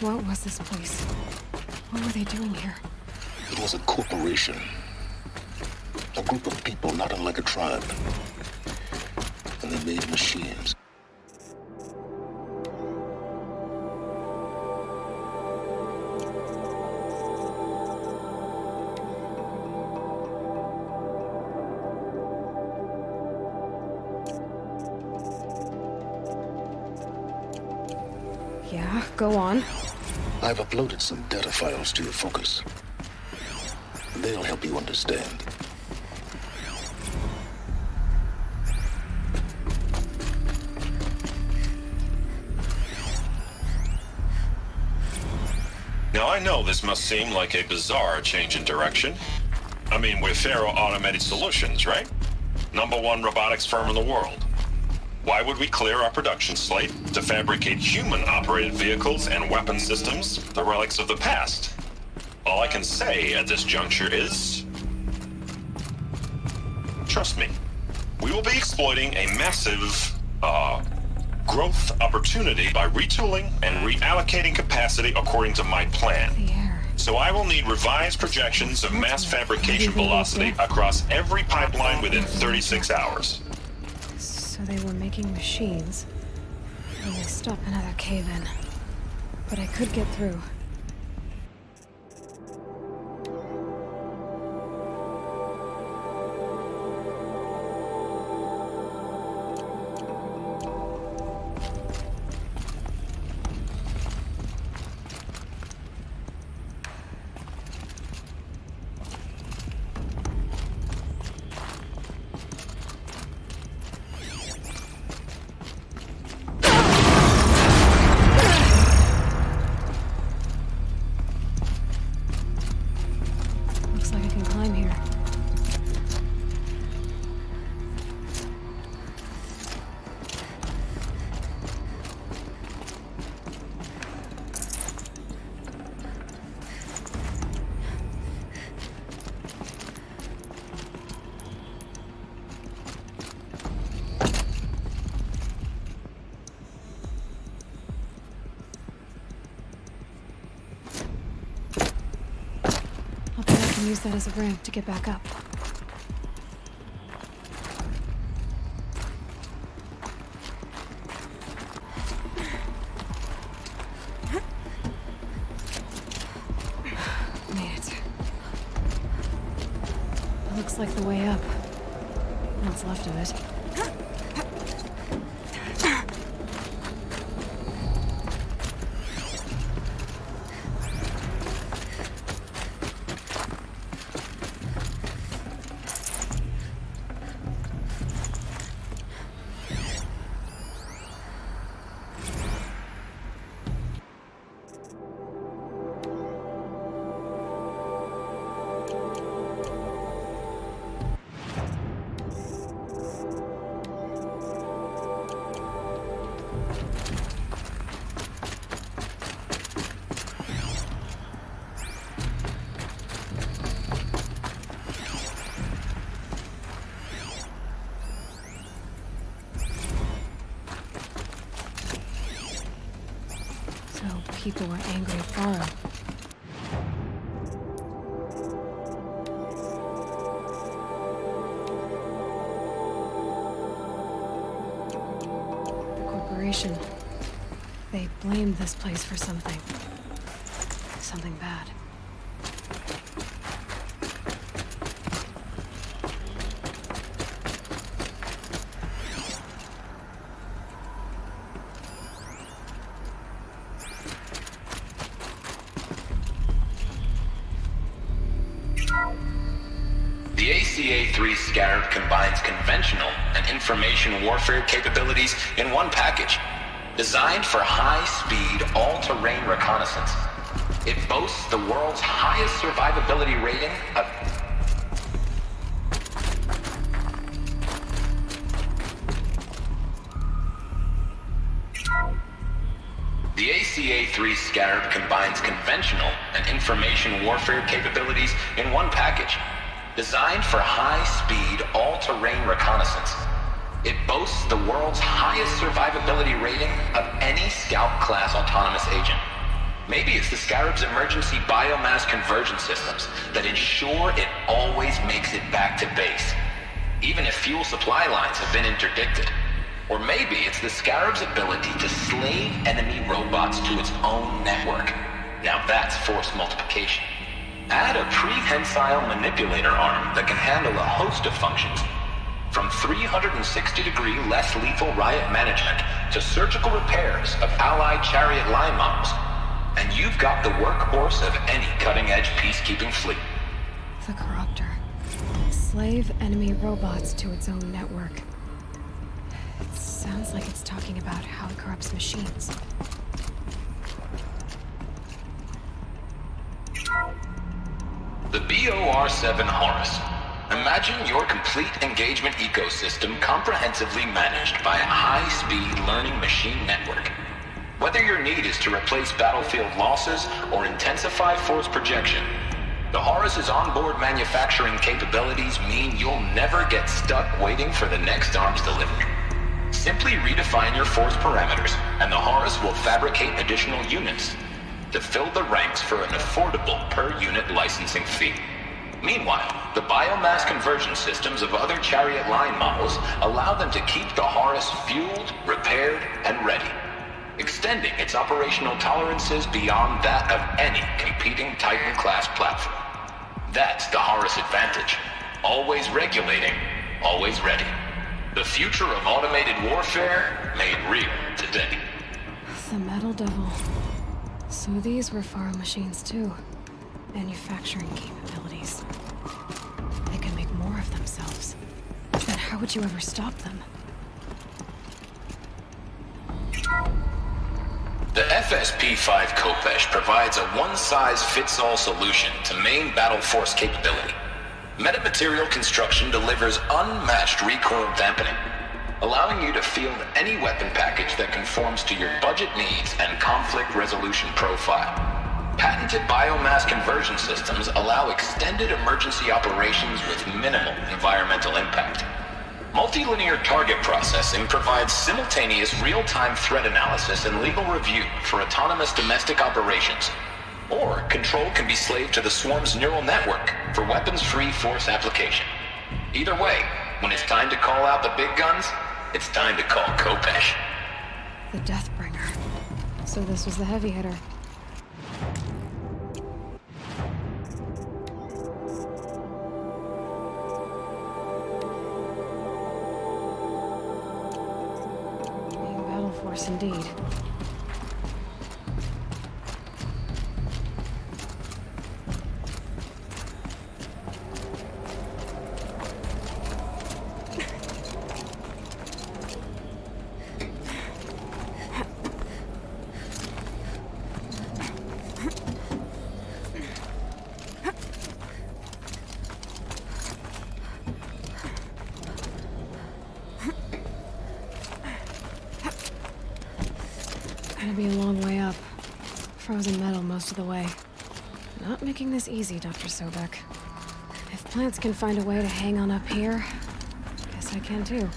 What was this place? What were they doing here? It was a corporation. A group of people not unlike a tribe. And they made machines. Yeah, go on. I've uploaded some data files to your focus. They'll help you understand. Now I know this must seem like a bizarre change in direction. I mean, we're Faro Automated Solutions, right? #1 robotics firm in the world. Why would we clear our production slate to fabricate human-operated vehicles and weapon systems, the relics of the past? All I can say at this juncture is... trust me, we will be exploiting a massive, growth opportunity by retooling and reallocating capacity according to my plan. So I will need revised projections of mass fabrication velocity across every pipeline within 36 hours. So they were making machines, and they stopped another cave-in. But I could get through. Use that as a ramp to get back up. Made it. It looks like the way up. What's left of it. People were angry at Faro. The corporation, they blamed this place for something. Something bad. The ACA-3 Scarab combines conventional and information warfare capabilities in one package. Designed for high-speed, all-terrain reconnaissance. It boasts the world's highest survivability rating of... The ACA-3 Scarab combines conventional and information warfare capabilities in one package. Designed for high-speed, all-terrain reconnaissance. It boasts the world's highest survivability rating of any Scout-class autonomous agent. Maybe it's the Scarab's emergency biomass conversion systems that ensure it always makes it back to base, even if fuel supply lines have been interdicted. Or maybe it's the Scarab's ability to slave enemy robots to its own network. Now that's force multiplication. Add a prehensile manipulator arm that can handle a host of functions, from 360-degree less lethal riot management to surgical repairs of Allied chariot line models. And you've got the workhorse of any cutting-edge peacekeeping fleet. The Corruptor. Slave enemy robots to its own network. It sounds like it's talking about how it corrupts machines. The BOR-7 Horus. Imagine your complete engagement ecosystem comprehensively managed by a high-speed learning machine network. Whether your need is to replace battlefield losses or intensify force projection, the Horus's onboard manufacturing capabilities mean you'll never get stuck waiting for the next arms delivery. Simply redefine your force parameters, and the Horus will fabricate additional units to fill the ranks for an affordable per-unit licensing fee. Meanwhile, the biomass conversion systems of other chariot line models allow them to keep the Horus fueled, repaired, and ready, extending its operational tolerances beyond that of any competing Titan-class platform. That's the Horus advantage. Always regulating, always ready. The future of automated warfare made real today. The Metal Devil. So these were Faro machines too. Manufacturing capabilities. They can make more of themselves. Then how would you ever stop them? The FSP-5 Khopesh provides a one-size-fits-all solution to main battle force capability. Metamaterial construction delivers unmatched recoil dampening, allowing you to field any weapon package that conforms to your budget needs and conflict resolution profile. Patented biomass conversion systems allow extended emergency operations with minimal environmental impact. Multilinear target processing provides simultaneous real-time threat analysis and legal review for autonomous domestic operations. Or control can be slaved to the swarm's neural network for weapons-free force application. Either way, when it's time to call out the big guns, it's time to call Khopesh. The Deathbringer. So this was the heavy hitter. Being battle force indeed. Gonna be a long way up. Frozen metal most of the way. Not making this easy, Dr. Sobek. If plants can find a way to hang on up here, guess I can too.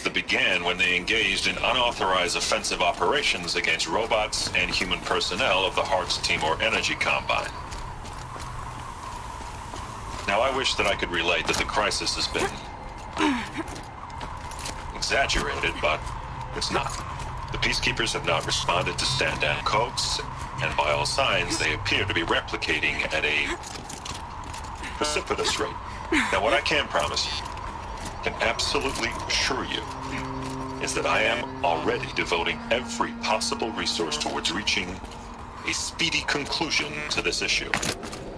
That began when they engaged in unauthorized offensive operations against robots and human personnel of the Hart's Timor Energy Combine. Now, I wish that I could relate that the crisis has been exaggerated, but it's not. The peacekeepers have not responded to stand-down codes, and by all signs, they appear to be replicating at a precipitous rate. Now, what I can promise you, can absolutely assure you, is that I am already devoting every possible resource towards reaching a speedy conclusion to this issue.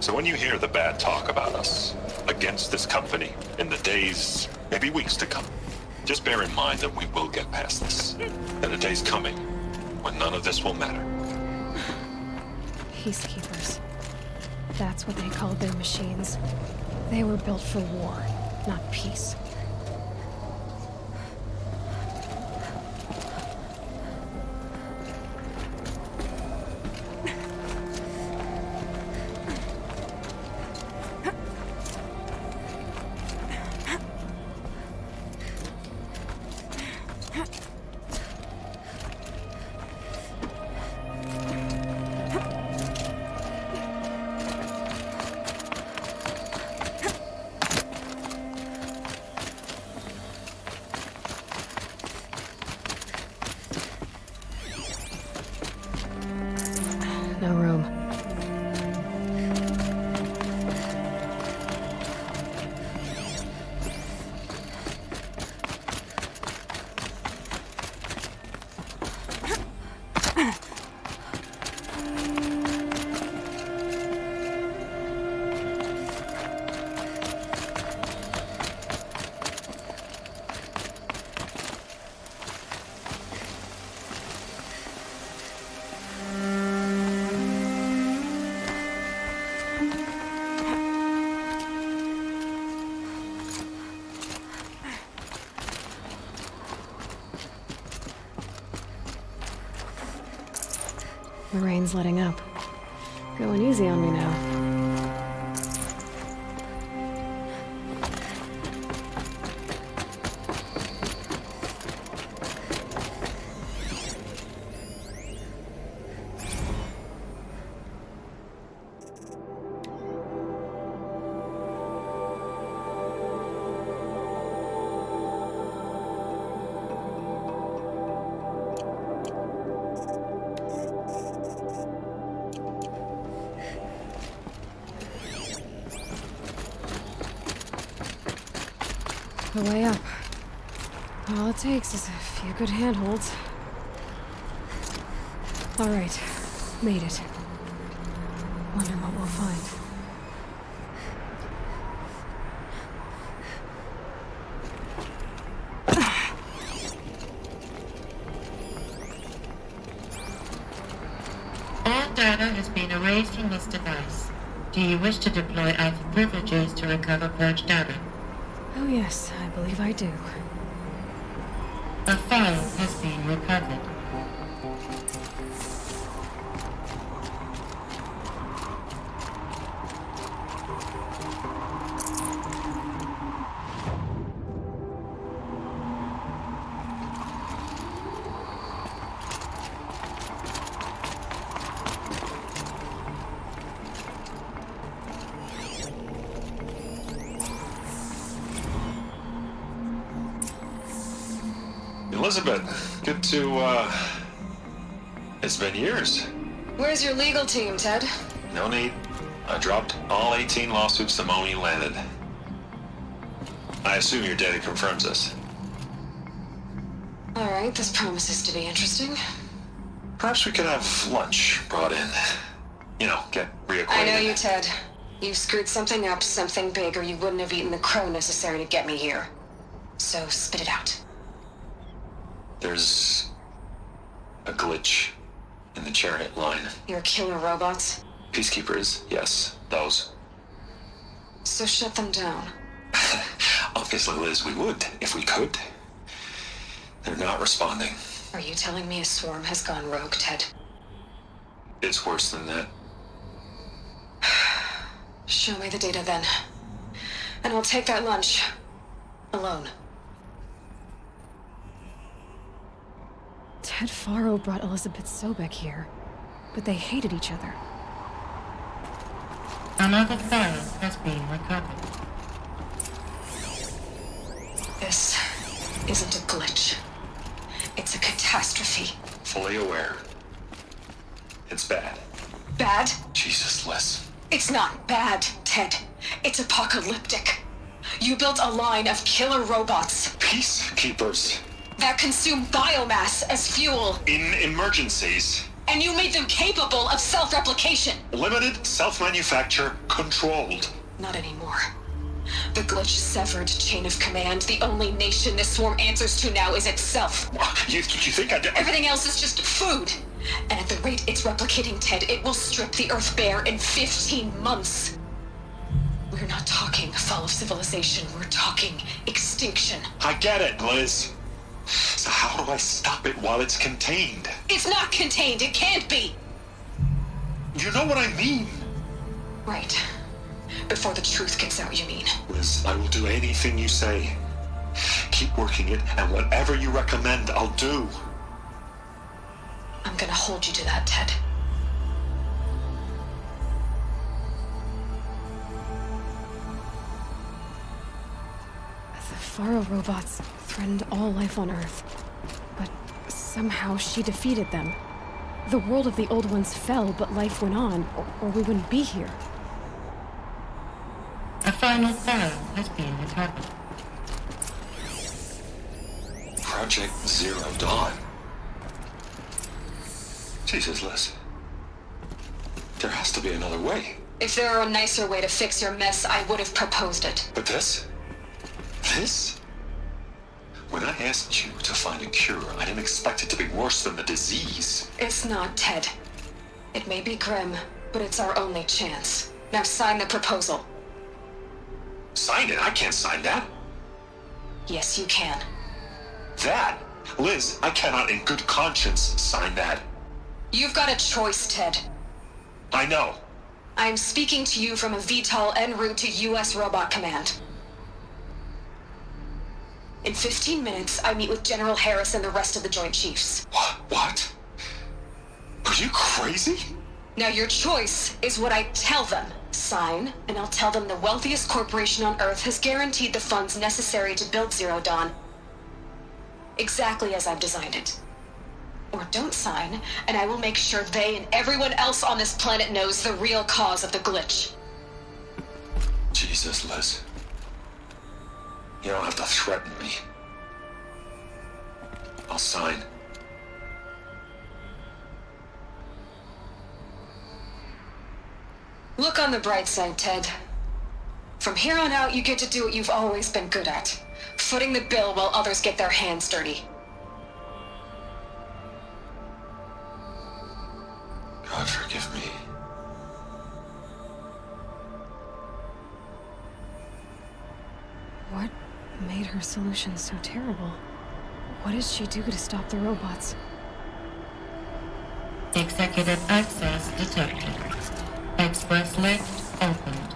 So when you hear the bad talk about us against this company in the days, maybe weeks to come, just bear in mind that we will get past this. And the day's coming when none of this will matter. Peacekeepers. That's what they called their machines. They were built for war, not peace. No room. The rain's letting up. Going easy on me now. The way up. All it takes is a few good handholds. All right, made it. Wonder what we'll find. All data has been erased from this device. Do you wish to deploy Alpha privileges to recover purged data? Oh yes, I believe I do. A file has been recovered. Elizabeth, good to, it's been years. Where's your legal team, Ted? No need. I dropped all 18 lawsuits the moment you landed. I assume your data confirms this. All right, this promises to be interesting. Perhaps we could have lunch brought in. You know, get reacquainted. I know you, Ted. You screwed something up, something big, or you wouldn't have eaten the crow necessary to get me here. So spit it out. There's a glitch in the chariot line. Your killer robots? Peacekeepers, yes, those. So shut them down. Obviously, Liz, we would, if we could. They're not responding. Are you telling me a swarm has gone rogue, Ted? It's worse than that. Show me the data then. And I'll take that lunch. Alone. Ted Faro brought Elizabeth Sobek here, but they hated each other. Another file has been recovered. This isn't a glitch. It's a catastrophe. Fully aware. It's bad. Bad? Jesus, Liz. It's not bad, Ted. It's apocalyptic. You built a line of killer robots Peacekeepers. that consume biomass as fuel, In emergencies. and you made them capable of self-replication. Limited, self-manufacture, controlled. Not anymore. The glitch severed chain of command. The only nation this swarm answers to now is itself. You think I did? Everything else is just food. And at the rate it's replicating, Ted, it will strip the Earth bare in 15 months. We're not talking fall of civilization. We're talking extinction. I get it, Liz. So how do I stop it while it's contained? It's not contained. It can't be. You know what I mean. Right. Before the truth gets out, you mean? Liz, I will do anything you say. Keep working it, and whatever you recommend, I'll do. I'm gonna hold you to that, Ted. The Faro robots threatened all life on Earth. But somehow she defeated them. The world of the old ones fell, but life went on, or we wouldn't be here. A final file has been recovered. Project Zero Dawn. Jesus, Liz. There has to be another way. If there were a nicer way to fix your mess, I would have proposed it. But this? When I asked you to find a cure, I didn't expect it to be worse than the disease. It's not, Ted. It may be grim, but it's our only chance. Now sign the proposal. Sign it? I can't sign that. Yes, you can. That? Liz, I cannot in good conscience sign that. You've got a choice, Ted. I know. I'm speaking to you from a VTOL en route to U.S. Robot Command. In 15 minutes, I meet with General Harris and the rest of the Joint Chiefs. What? Are you crazy? Now your choice is what I tell them. Sign, and I'll tell them the wealthiest corporation on Earth has guaranteed the funds necessary to build Zero Dawn. Exactly as I've designed it. Or don't sign, and I will make sure they and everyone else on this planet knows the real cause of the glitch. Jesus, Liz. You don't have to threaten me. I'll sign. Look on the bright side, Ted. From here on out, you get to do what you've always been good at. Footing the bill while others get their hands dirty. God forgive me. What made her solution so terrible? What did she do to stop the robots? Executive access detected. Express lift opened.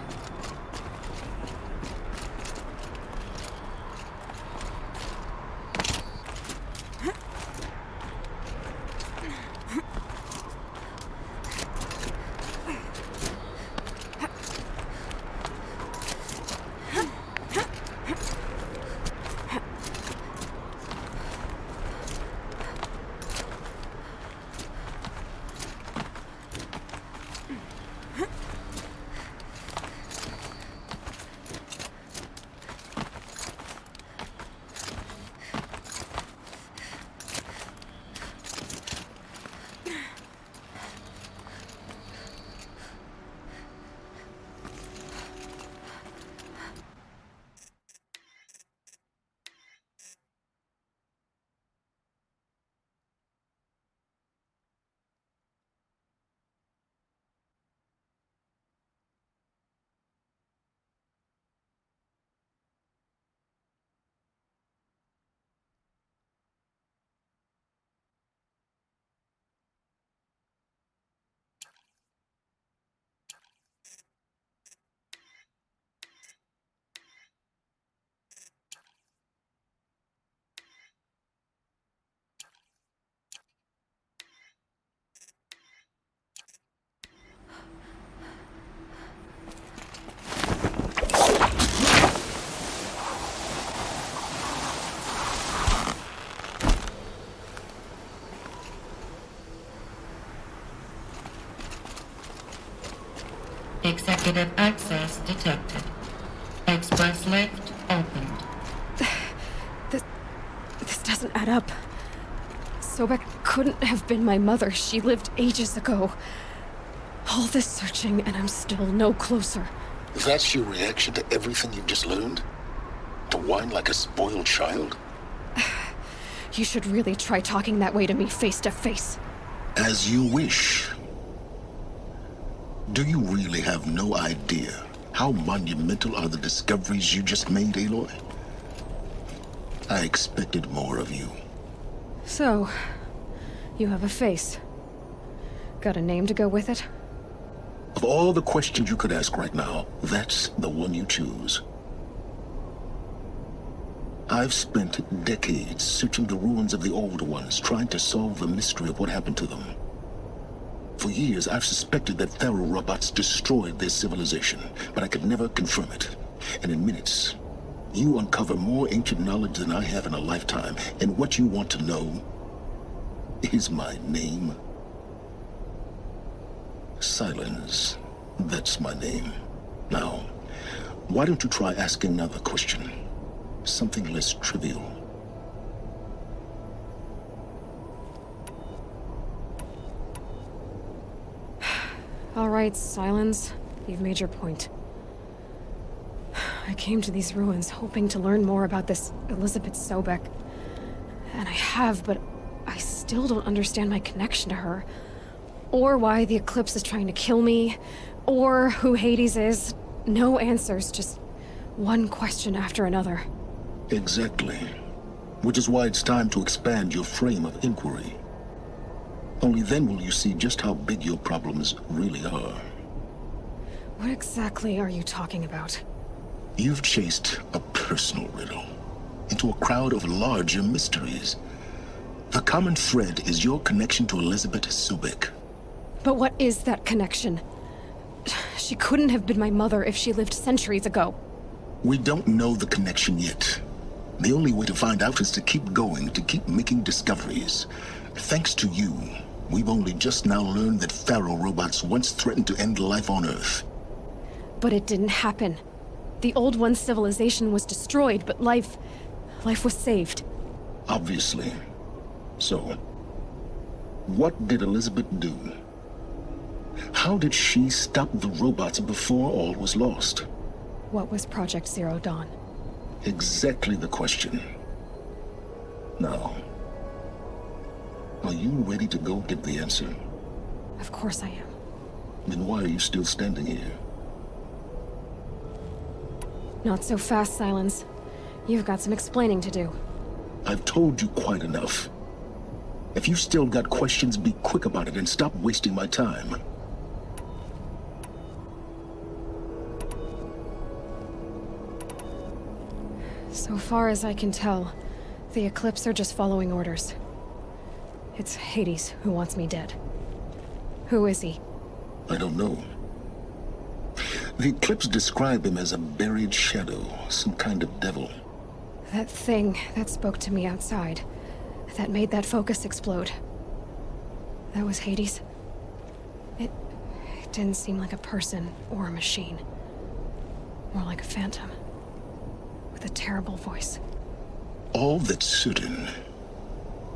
Executive access detected. Express lift opened. This doesn't add up. Sobek couldn't have been my mother. She lived ages ago. All this searching, and I'm still no closer. That's your reaction to everything you've just learned? To whine like a spoiled child? You should really try talking that way to me face to face. As you wish. Do you really have no idea how monumental are the discoveries you just made, Aloy? I expected more of you. So, you have a face. Got a name to go with it? Of all the questions you could ask right now, that's the one you choose. I've spent decades searching the ruins of the old ones, trying to solve the mystery of what happened to them. For years, I've suspected that Faro robots destroyed their civilization, but I could never confirm it. And in minutes, you uncover more ancient knowledge than I have in a lifetime, and what you want to know is my name. Silence. That's my name. Now, why don't you try asking another question? Something less trivial. All right, Silence. You've made your point. I came to these ruins hoping to learn more about this Elizabeth Sobek. And I have, but I still don't understand my connection to her. Or why the Eclipse is trying to kill me. Or who Hades is. No answers, just one question after another. Exactly. Which is why it's time to expand your frame of inquiry. Only then will you see just how big your problems really are. What exactly are you talking about? You've chased a personal riddle into a crowd of larger mysteries. The common thread is your connection to Elizabeth Sobek. But what is that connection? She couldn't have been my mother if she lived centuries ago. We don't know the connection yet. The only way to find out is to keep going, to keep making discoveries. Thanks to you, we've only just now learned that Faro robots once threatened to end life on Earth. But it didn't happen. The Old One's civilization was destroyed, but life was saved. Obviously. So, what did Elizabeth do? How did she stop the robots before all was lost? What was Project Zero Dawn? Exactly the question. Now, are you ready to go get the answer? Of course I am. Then why are you still standing here? Not so fast, Silence. You've got some explaining to do. I've told you quite enough. If you still got questions, be quick about it and stop wasting my time. So far as I can tell, the Eclipse are just following orders. It's Hades who wants me dead. Who is he? I don't know. The Eclipse describe him as a buried shadow, some kind of devil. That thing that spoke to me outside, that made that focus explode. That was Hades? It didn't seem like a person or a machine. More like a phantom. With a terrible voice. All that's certain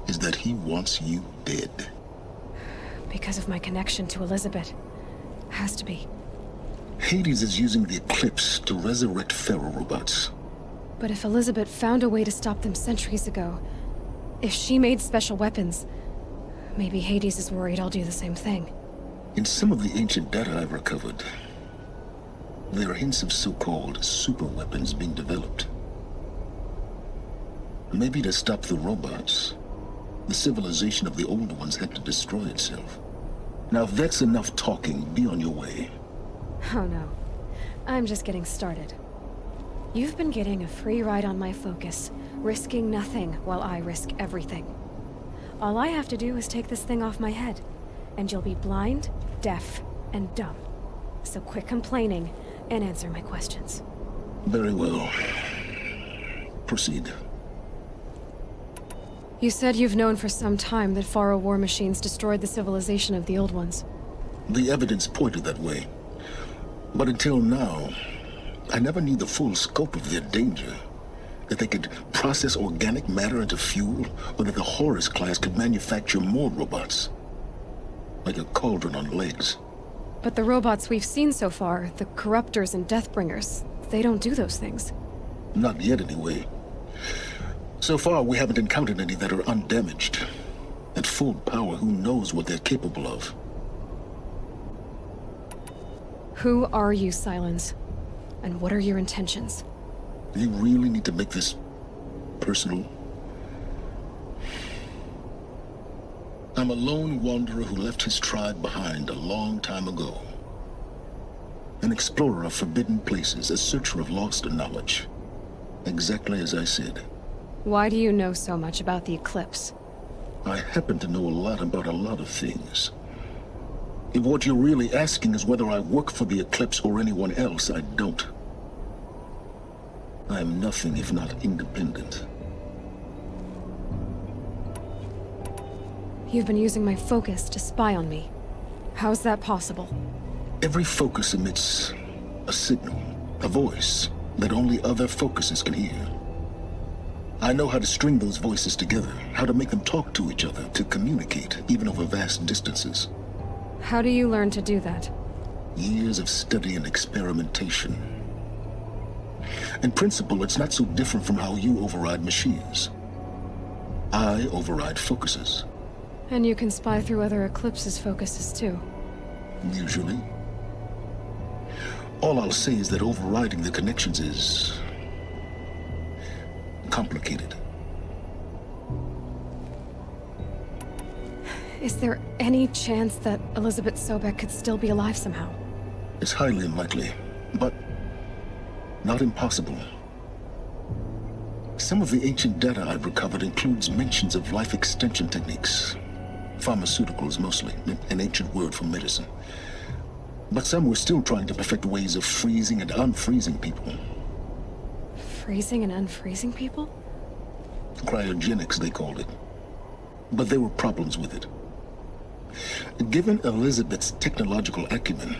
is that he wants you dead. Because of my connection to Elizabeth. Has to be. Hades is using the Eclipse to resurrect Faro robots. But if Elizabeth found a way to stop them centuries ago, if she made special weapons, maybe Hades is worried I'll do the same thing. In some of the ancient data I've recovered, there are hints of so-called super weapons being developed. Maybe to stop the robots, the civilization of the old ones had to destroy itself. Now if that's enough talking, be on your way. Oh no. I'm just getting started. You've been getting a free ride on my focus, risking nothing while I risk everything. All I have to do is take this thing off my head, and you'll be blind, deaf, and dumb. So quit complaining and answer my questions. Very well. Proceed. You said you've known for some time that Faro war machines destroyed the civilization of the old ones. The evidence pointed that way. But until now, I never knew the full scope of their danger. That they could process organic matter into fuel, or that the Horus class could manufacture more robots. Like a cauldron on legs. But the robots we've seen so far, the Corruptors and Deathbringers, they don't do those things. Not yet, anyway. So far, we haven't encountered any that are undamaged. At full power, who knows what they're capable of? Who are you, Silence? And what are your intentions? You really need to make this personal? I'm a lone wanderer who left his tribe behind a long time ago. An explorer of forbidden places, a searcher of lost knowledge. Exactly as I said. Why do you know so much about the Eclipse? I happen to know a lot about a lot of things. If what you're really asking is whether I work for the Eclipse or anyone else, I don't. I am nothing if not independent. You've been using my focus to spy on me. How's that possible? Every focus emits a signal, a voice, that only other focuses can hear. I know how to string those voices together, how to make them talk to each other, to communicate, even over vast distances. How do you learn to do that? Years of study and experimentation. In principle, it's not so different from how you override machines. I override focuses. And you can spy through other Eclipse's focuses too. Usually. All I'll say is that overriding the connections is complicated. Is there any chance that Elizabeth Sobek could still be alive somehow? It's highly unlikely, but not impossible. Some of the ancient data I've recovered includes mentions of life extension techniques. Pharmaceuticals mostly, an ancient word for medicine. But some were still trying to perfect ways of freezing and unfreezing people. Freezing and unfreezing people? Cryogenics, they called it. But there were problems with it. Given Elizabeth's technological acumen,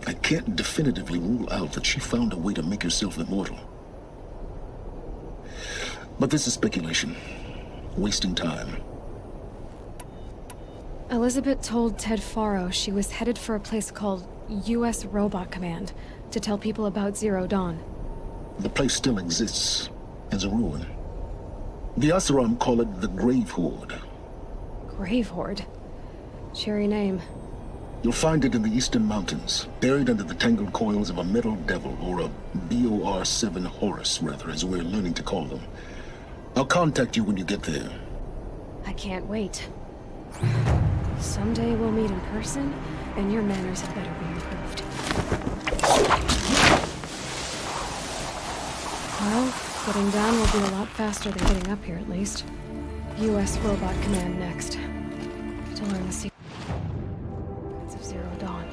I can't definitively rule out that she found a way to make herself immortal. But this is speculation. Wasting time. Elizabeth told Ted Faro she was headed for a place called U.S. Robot Command to tell people about Zero Dawn. The place still exists as a ruin. The Oseram call it the Grave Horde. Grave Horde? Cheery name. You'll find it in the Eastern Mountains, buried under the tangled coils of a metal devil, or a BOR-7 Horus, rather, as we're learning to call them. I'll contact you when you get there. I can't wait. Someday we'll meet in person, and your manners had better be improved. Well, getting down will be a lot faster than getting up here, at least. U.S. Robot Command next. To learn the secrets of Zero Dawn.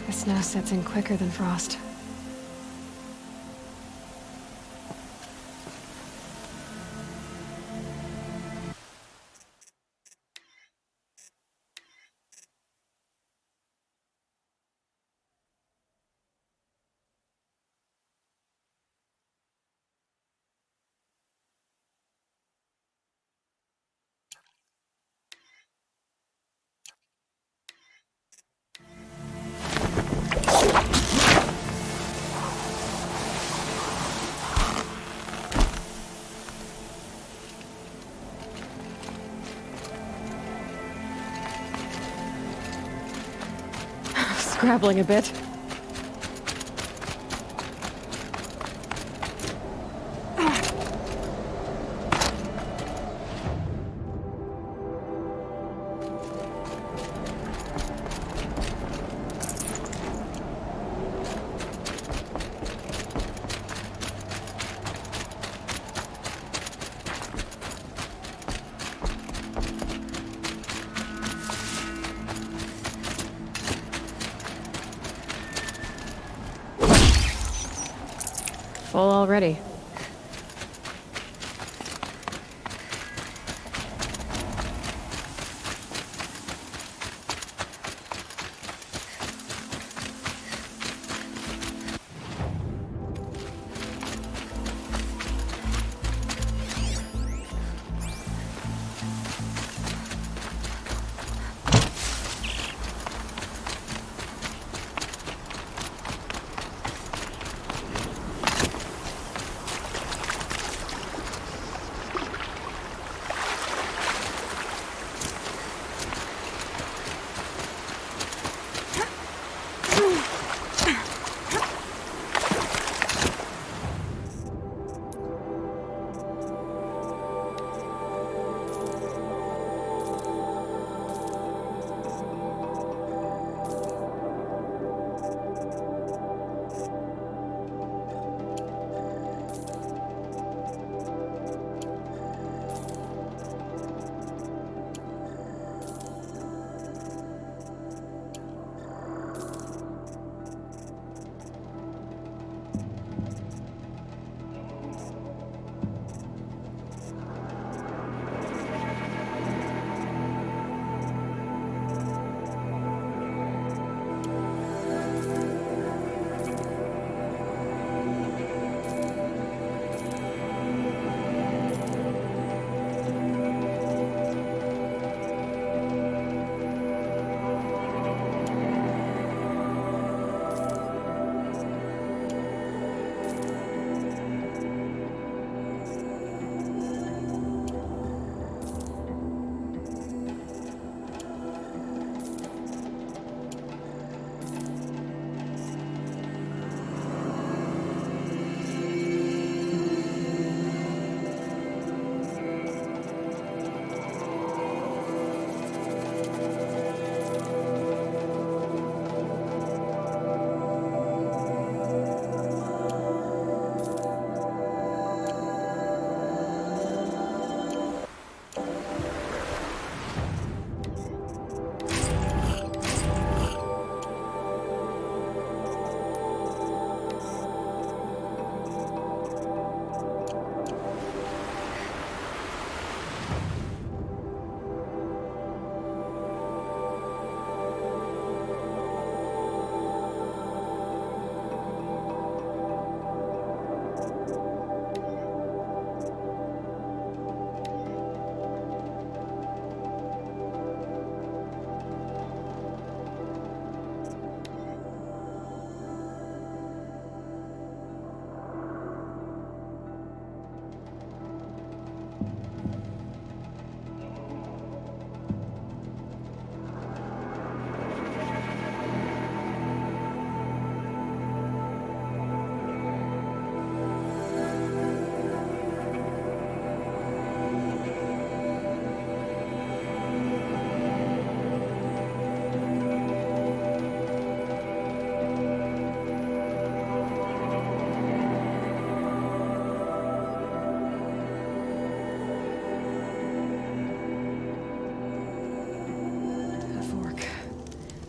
The snow sets in quicker than frost. Scrabbling a bit. Full already.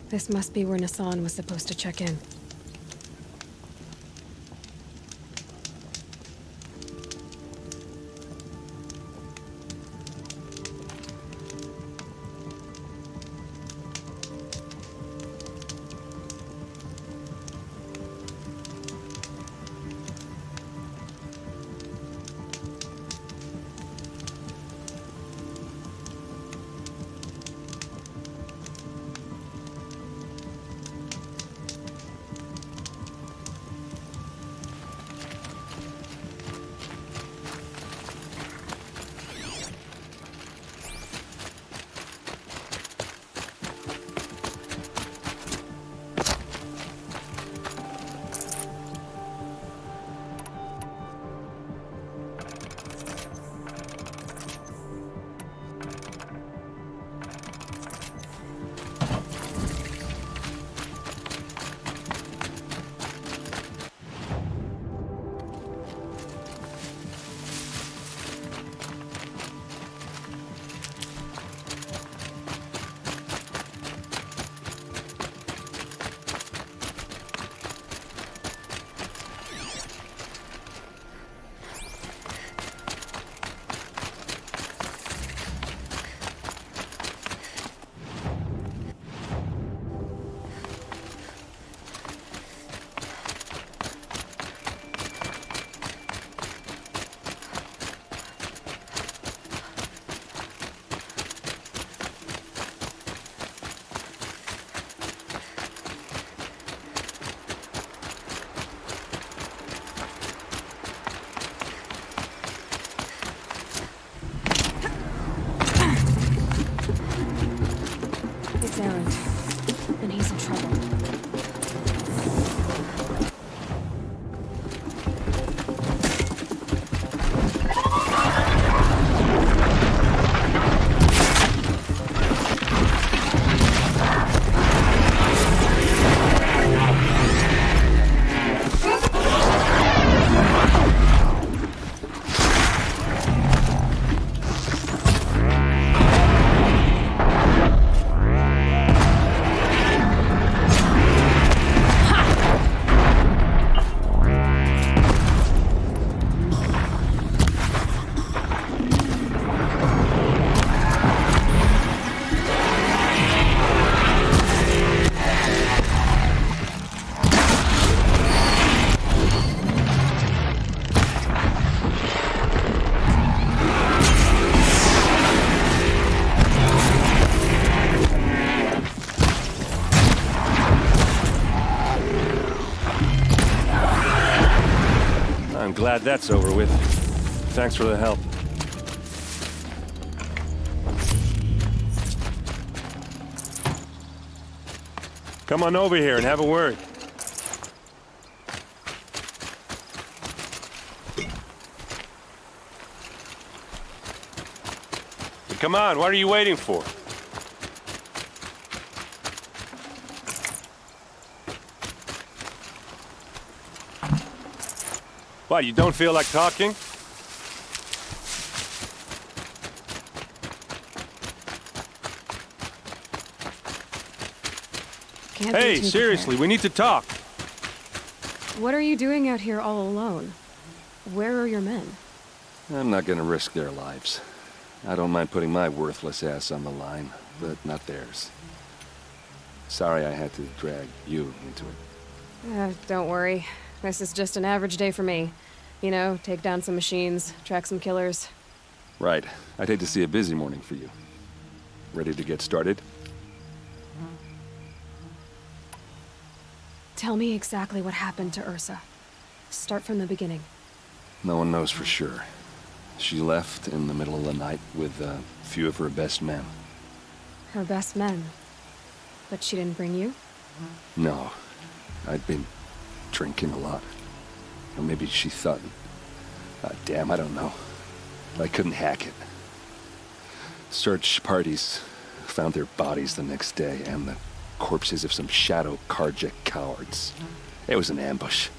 This must be where Nassan was supposed to check in. And he's in trouble. I'm glad that's over with. Thanks for the help. Come on over here and have a word. Come on, what are you waiting for? What, you don't feel like talking? Hey, seriously, we need to talk. What are you doing out here all alone? Where are your men? I'm not gonna risk their lives. I don't mind putting my worthless ass on the line, but not theirs. Sorry I had to drag you into it. Don't worry. This is just an average day for me. You know, take down some machines, track some killers. Right. I'd hate to see a busy morning for you. Ready to get started? Tell me exactly what happened to Ursa. Start from the beginning. No one knows for sure. She left in the middle of the night with a few of her best men. Her best men? But she didn't bring you? No. I'd been drinking a lot. Or maybe she thought... damn, I don't know. I couldn't hack it. Search parties found their bodies the next day, and the corpses of some Shadow Karja cowards. It was an ambush.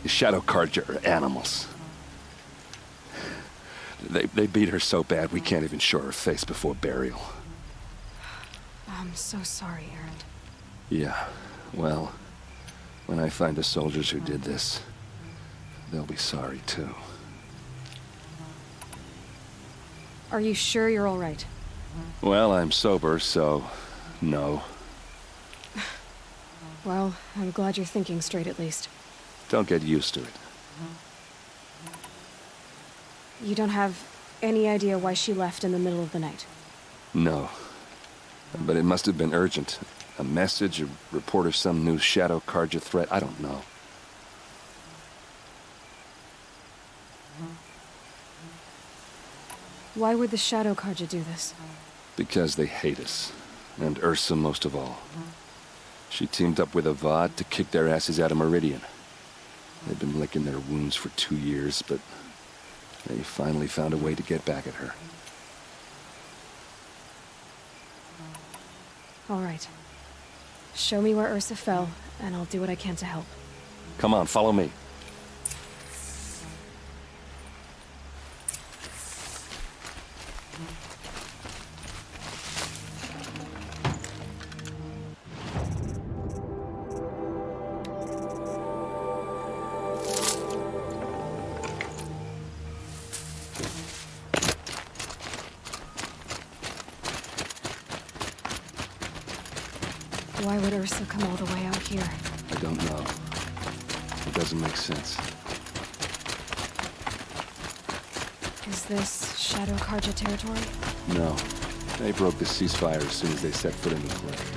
The Shadow Karja are animals. They beat her so bad we can't even show her face before burial. I'm so sorry, Erend. Yeah, well, when I find the soldiers who did this, they'll be sorry too. Are you sure you're all right? Well, I'm sober, so no. Well, I'm glad you're thinking straight at least. Don't get used to it. You don't have any idea why she left in the middle of the night? No. But it must have been urgent. A message, a report of some new Shadow Carja threat, I don't know. Why would the Shadow Carja do this? Because they hate us. And Ursa most of all. She teamed up with Avad to kick their asses out of Meridian. They've been licking their wounds for 2 years, but they finally found a way to get back at her. All right. Show me where Ursa fell, and I'll do what I can to help. Come on, follow me. Why would Ursa come all the way out here? I don't know. It doesn't make sense. Is this Shadow Carja territory? No. They broke the ceasefire as soon as they set foot in the cliff.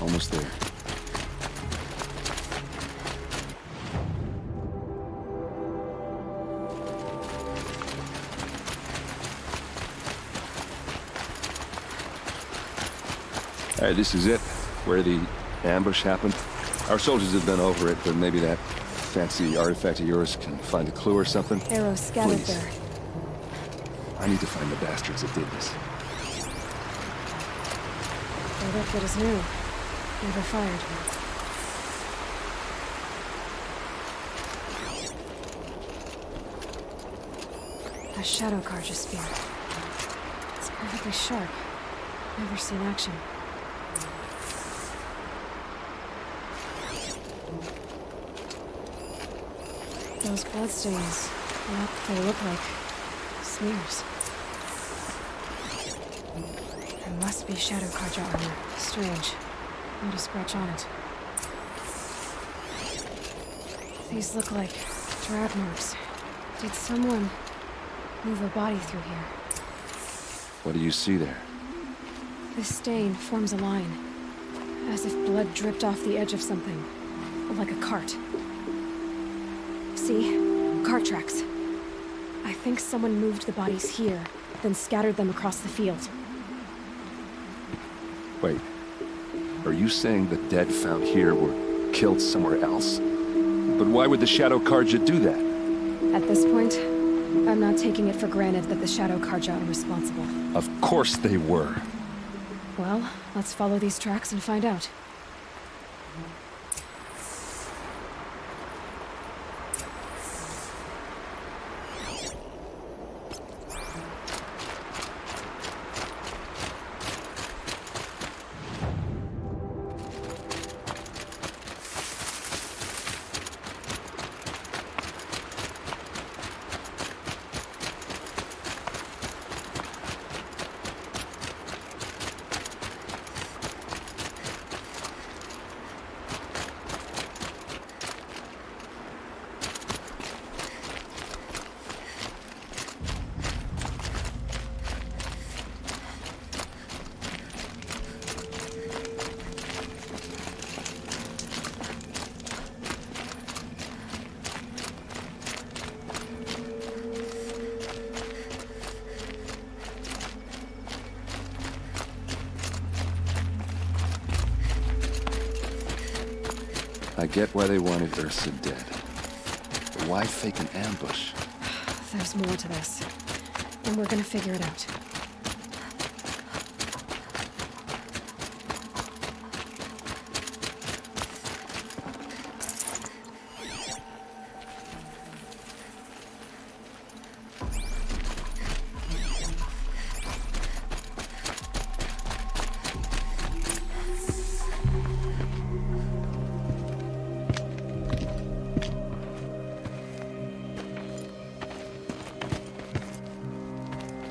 Almost there. All right, this is it, where the ambush happened. Our soldiers have been over it, but maybe that fancy artifact of yours can find a clue or something. Arrows scattered Please. there. I need to find the bastards that did this. Their outfit is new. Never fired. A Shadow Carja spear. It's perfectly sharp. Never seen action. Those bloodstains, what they look like. Smears. There must be Shadow Carja armor. Strange. Not a scratch on it. These look like drag marks. Did someone move a body through here? What do you see there? This stain forms a line, as if blood dripped off the edge of something, like a cart. See? Cart tracks. I think someone moved the bodies here, then scattered them across the field. Wait. Are you saying the dead found here were killed somewhere else? But why would the Shadow Carja do that? At this point, I'm not taking it for granted that the Shadow Carja are responsible. Of course they were. Well, let's follow these tracks and find out. I get why they wanted Ursa dead. But why fake an ambush? There's more to this, and we're gonna figure it out.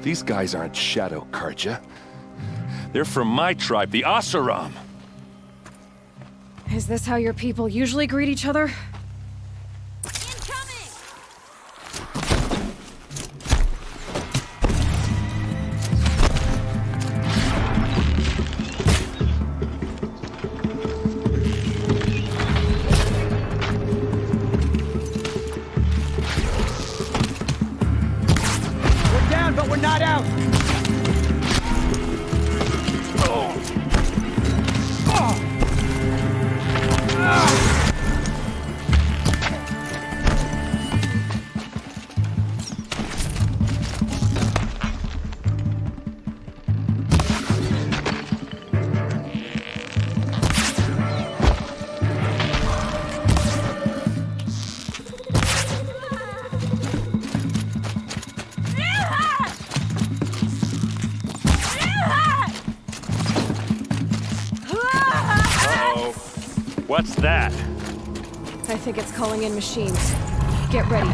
These guys aren't Shadow Karja. They're from my tribe, the Oseram. Is this how your people usually greet each other? We're down, but we're not out! What's that? I think it's calling in machines. Get ready.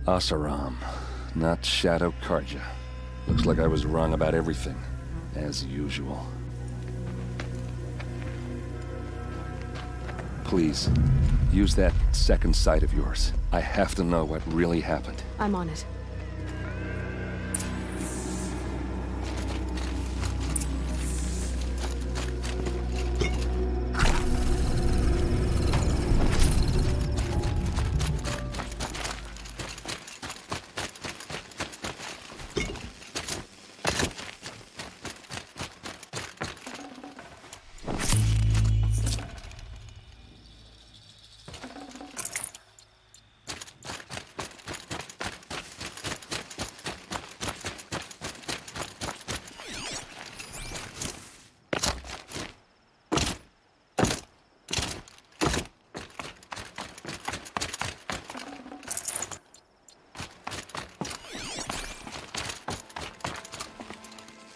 Oseram, not Shadow Karja. Looks like I was wrong about everything, as usual. Please, use that second sight of yours. I have to know what really happened. I'm on it.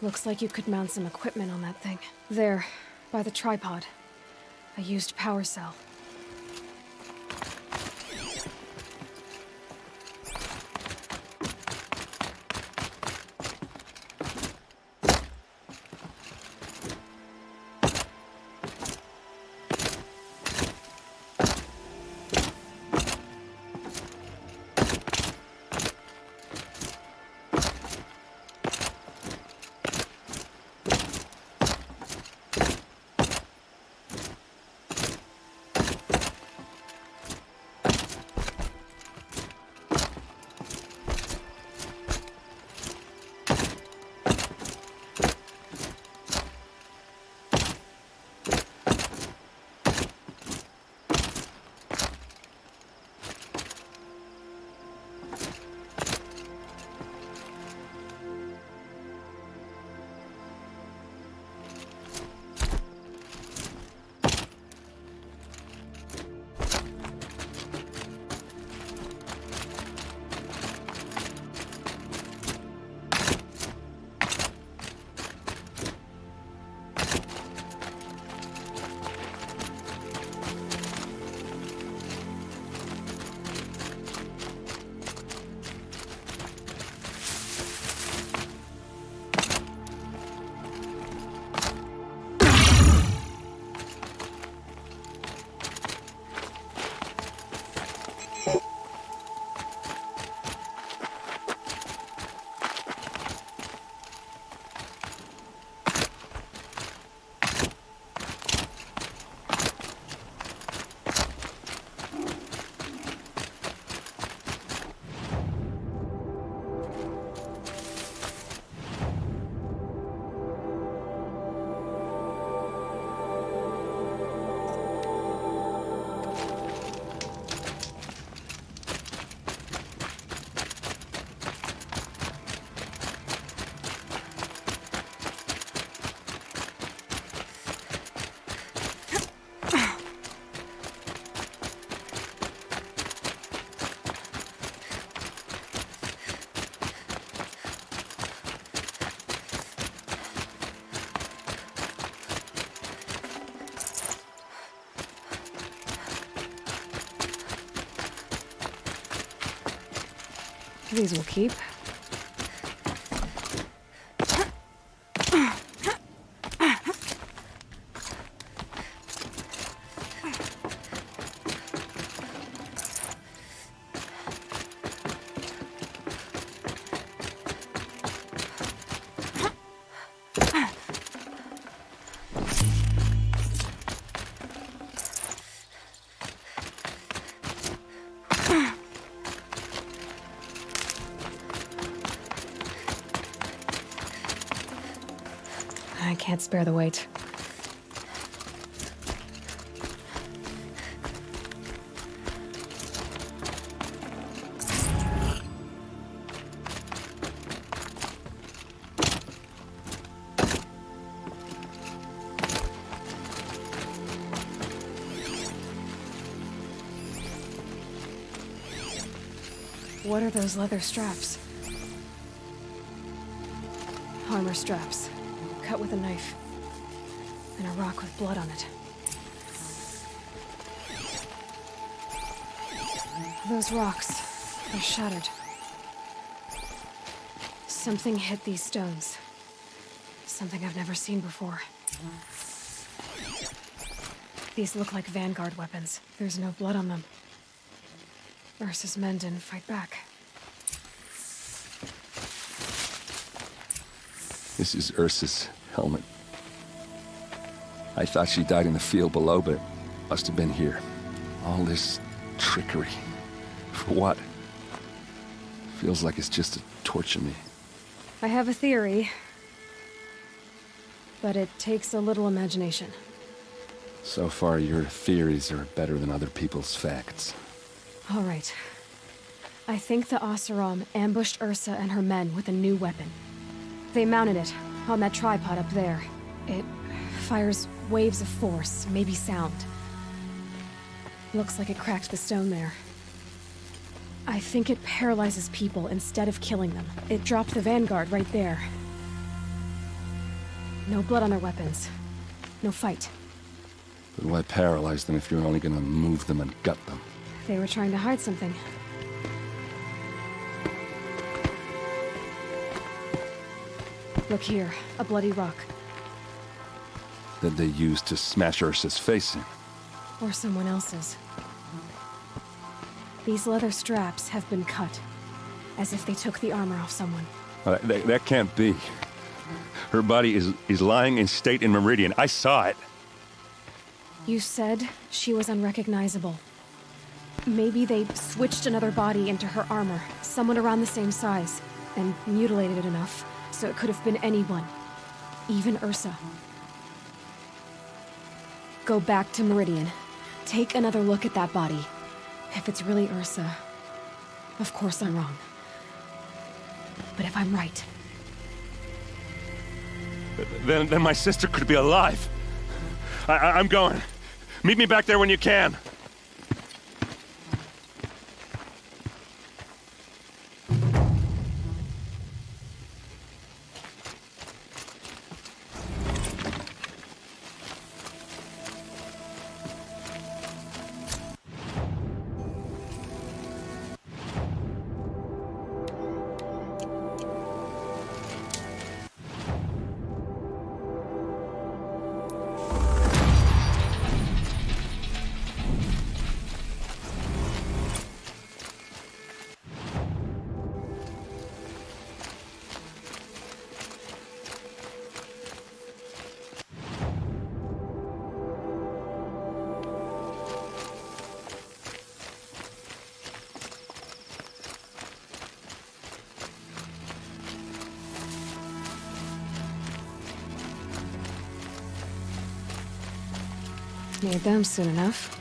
Looks like you could mount some equipment on that thing. There, by the tripod. A used power cell. These will keep. I can't spare the weight. What are those leather straps? Armor straps. Cut with a knife. And a rock with blood on it. Those rocks, they're shattered. Something hit these stones. Something I've never seen before. These look like Vanguard weapons. There's no blood on them. Ursa's men didn't fight back. This is Ursa's helmet. I thought she died in the field below, but must have been here. All this trickery. For what? Feels like it's just to torture me. I have a theory. But it takes a little imagination. So far, your theories are better than other people's facts. All right. I think the Oseram ambushed Ursa and her men with a new weapon. They mounted it on that tripod up there. It fires waves of force, maybe sound. Looks like it cracked the stone there. I think it paralyzes people instead of killing them. It dropped the Vanguard right there. No blood on their weapons. No fight. But why paralyze them if you're only gonna move them and gut them? They were trying to hide something. Look here, a bloody rock. That they used to smash Ursa's face in. Or someone else's. These leather straps have been cut, as if they took the armor off someone. That can't be. Her body is lying in state in Meridian. I saw it. You said she was unrecognizable. Maybe they switched another body into her armor, someone around the same size, and mutilated it enough, so it could have been anyone. Even Ursa. Go back to Meridian. Take another look at that body. If it's really Ursa, of course I'm wrong. But if I'm right... Then my sister could be alive. I'm going. Meet me back there when you can. Need them soon enough.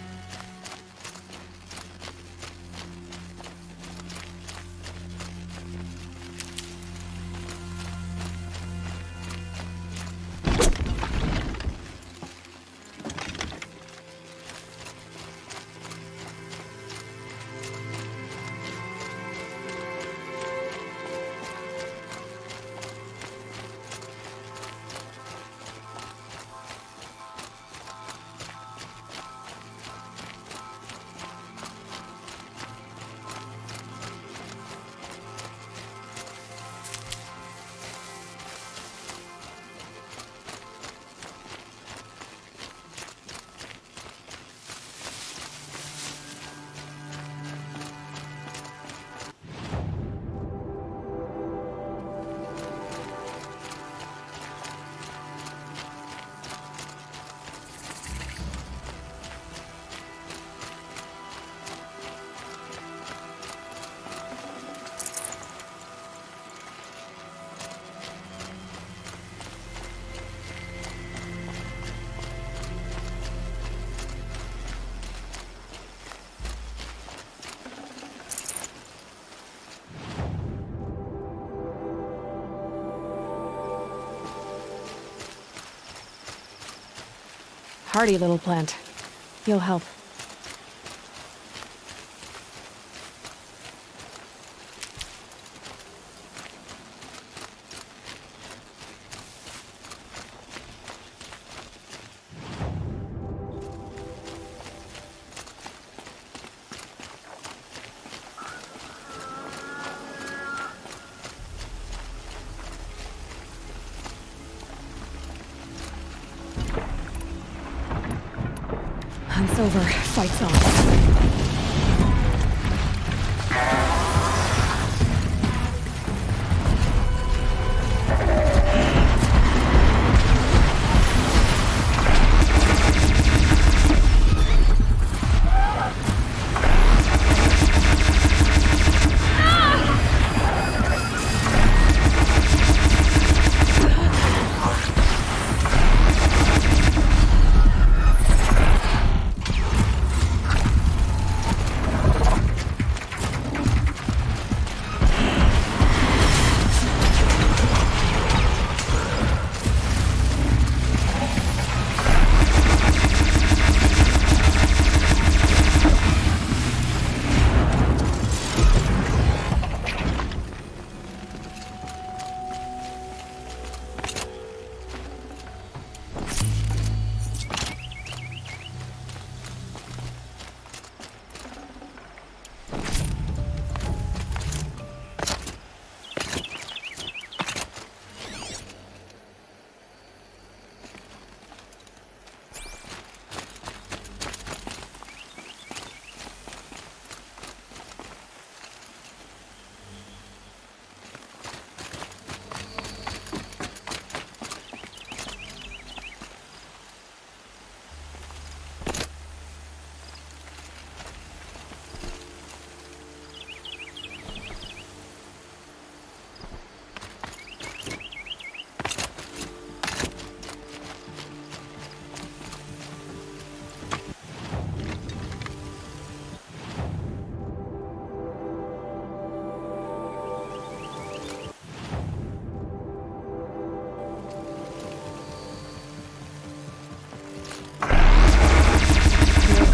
hardy little plant. You'll help. Hunt's over. Fight's on.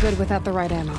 Good without the right ammo.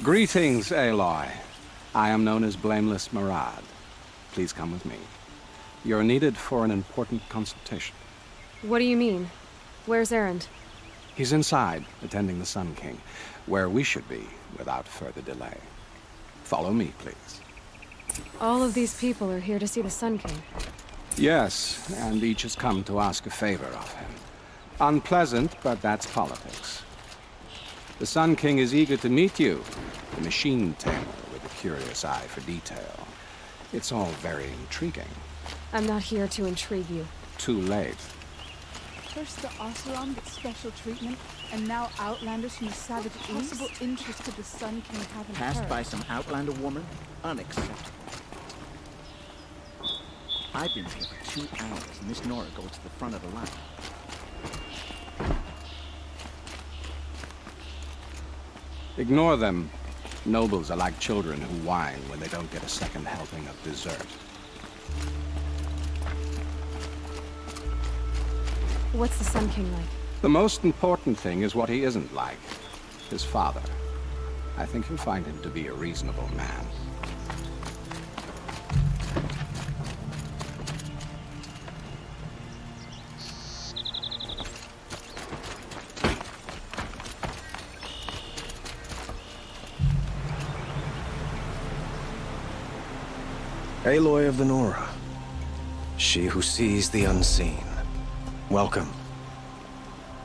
Greetings, Aloy. I am known as Blameless Murad. Please come with me. You're needed for an important consultation. What do you mean? Where's Erend? He's inside, attending the Sun King, where we should be without further delay. Follow me, please. All of these people are here to see the Sun King. Yes, and each has come to ask a favor of him. Unpleasant, but that's politics. The Sun King is eager to meet you, the machine tamer with a curious eye for detail. It's all very intriguing. I'm not here to intrigue you. Too late. First the Oseram gets special treatment, and now Outlanders from the savage possible interest could the Sun King have in Passed her? by some Outlander woman? Unacceptable. I've been here for 2 hours, and this Nora goes to the front of the line. Ignore them. Nobles are like children who whine when they don't get a second helping of dessert. What's the Sun King like? The most important thing is what he isn't like. His father. I think you'll find him to be a reasonable man. Aloy of the Nora. She who sees the unseen. Welcome.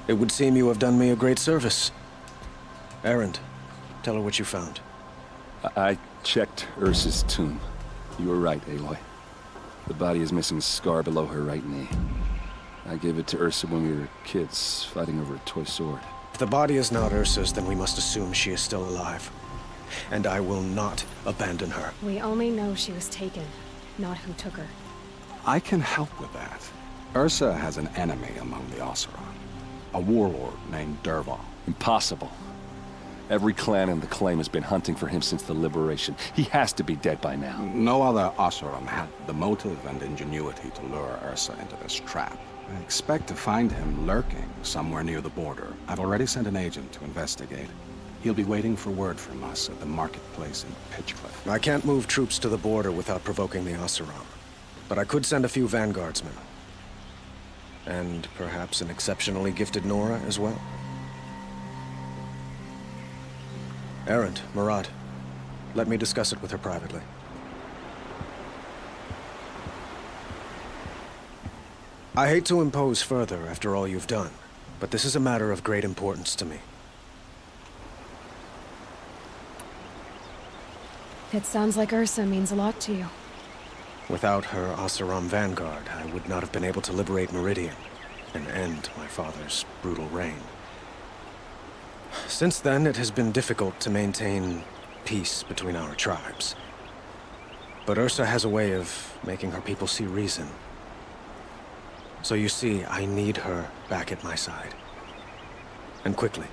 It would seem you have done me a great service. Erend, tell her what you found. I checked Ursa's tomb. You were right, Aloy. The body is missing a scar below her right knee. I gave it to Ursa when we were kids, fighting over a toy sword. If the body is not Ursa's, then we must assume she is still alive. And I will not abandon her. We only know she was taken, not who took her. I can help with that. Ursa has an enemy among the Oseram. A warlord named Dervahl. Impossible. Every clan in the claim has been hunting for him since the liberation. He has to be dead by now. No other Oseram had the motive and ingenuity to lure Ursa into this trap. I expect to find him lurking somewhere near the border. I've already sent an agent to investigate. He'll be waiting for word from us at the marketplace in Pitchcliff. I can't move troops to the border without provoking the Oseram. But I could send a few vanguardsmen. And perhaps an exceptionally gifted Nora as well. Erend, Murad, let me discuss it with her privately. I hate to impose further after all you've done, but this is a matter of great importance to me. It sounds like Ursa means a lot to you. Without her Oseram vanguard, I would not have been able to liberate Meridian and end my father's brutal reign. Since then, it has been difficult to maintain peace between our tribes. But Ursa has a way of making her people see reason. So you see, I need her back at my side. And quickly.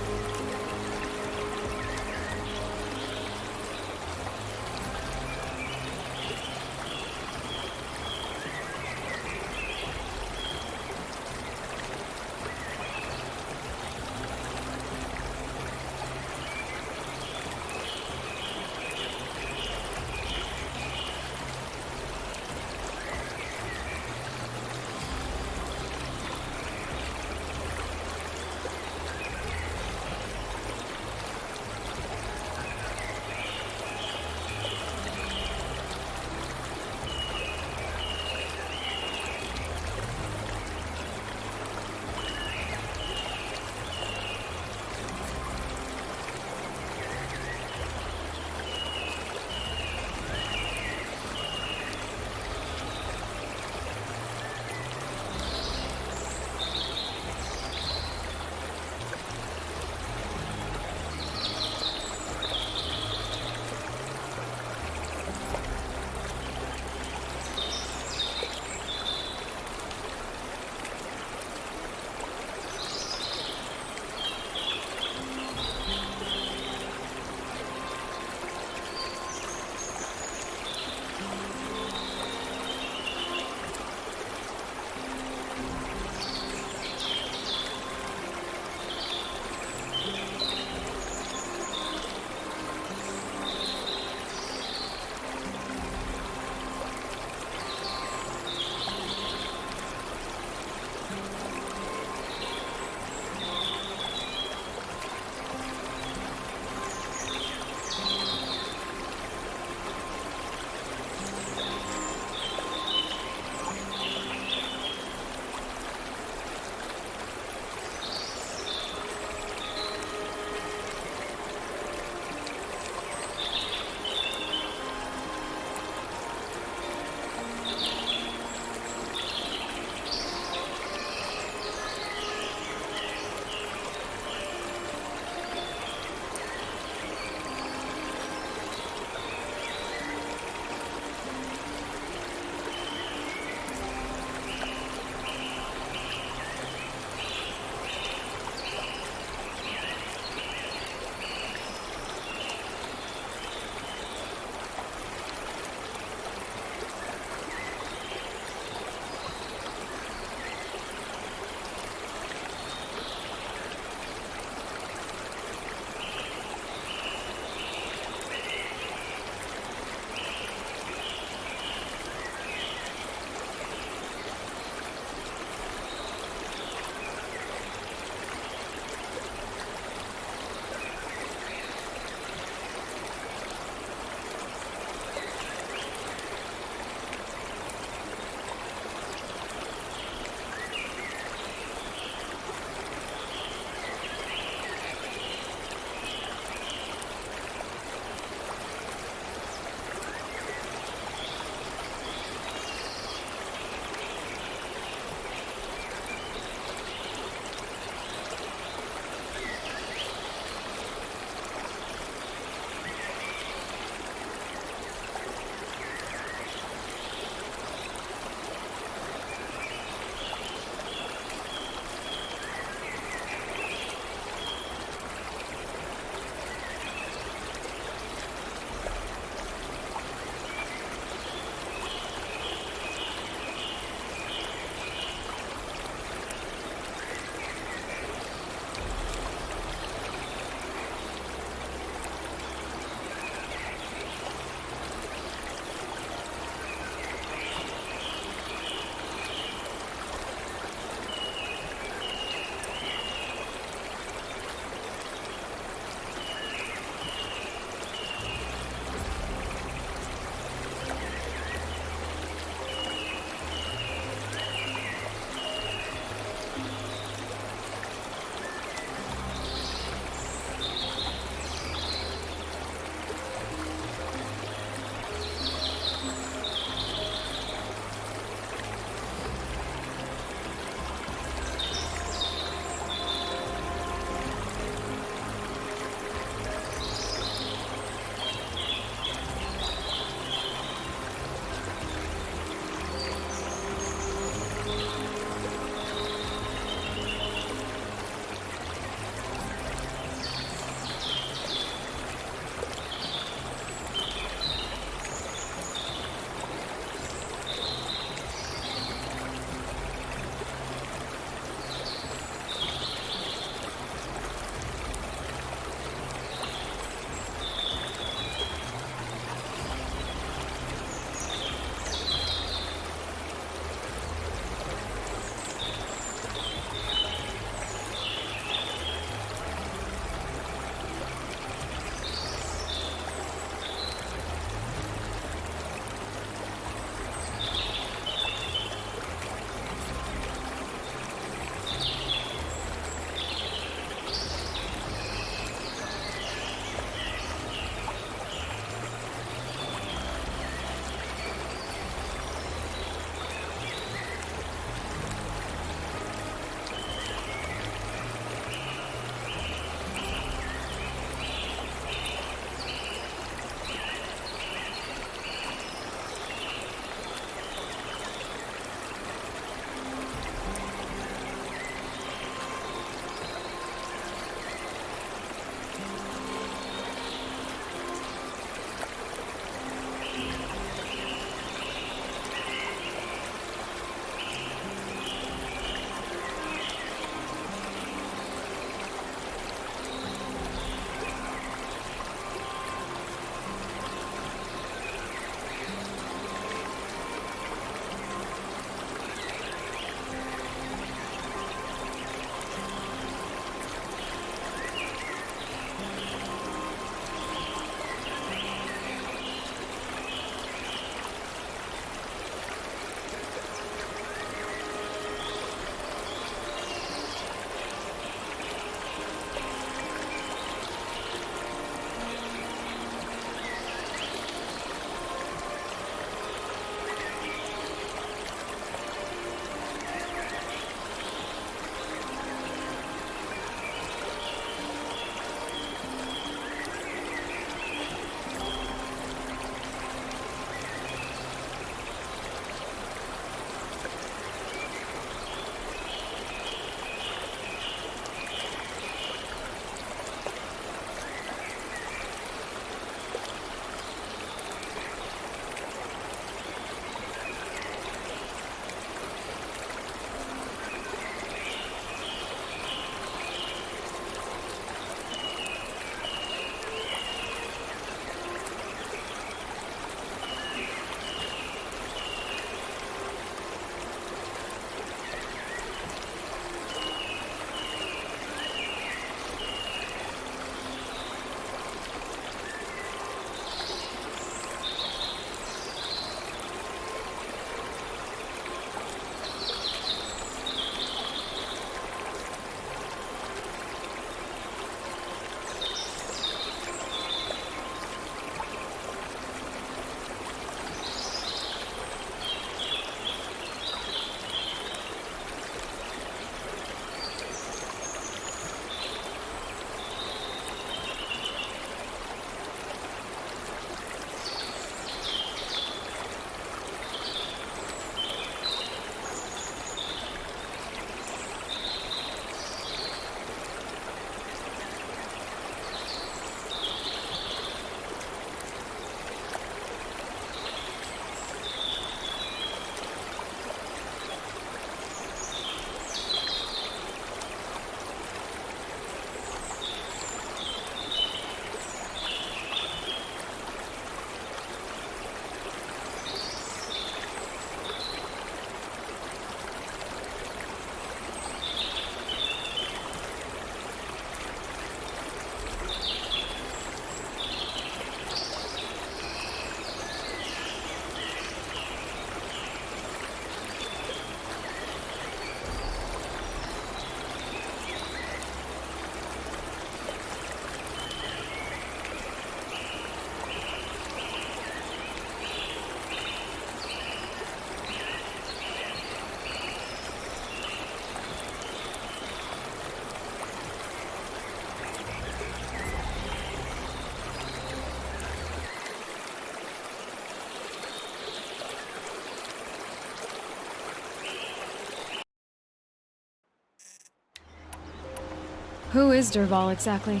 Who is Dervahl exactly?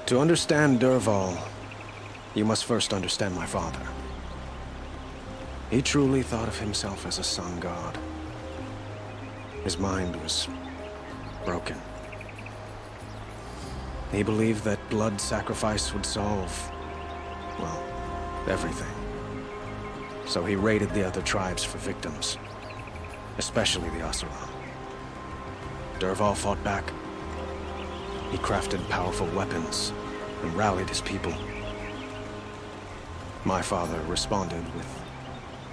To understand Dervahl, you must first understand my father. He truly thought of himself as a sun god. His mind was broken. He believed that blood sacrifice would solve, well, everything. So he raided the other tribes for victims, especially the Oseram. Dervahl fought back. He crafted powerful weapons and rallied his people. My father responded with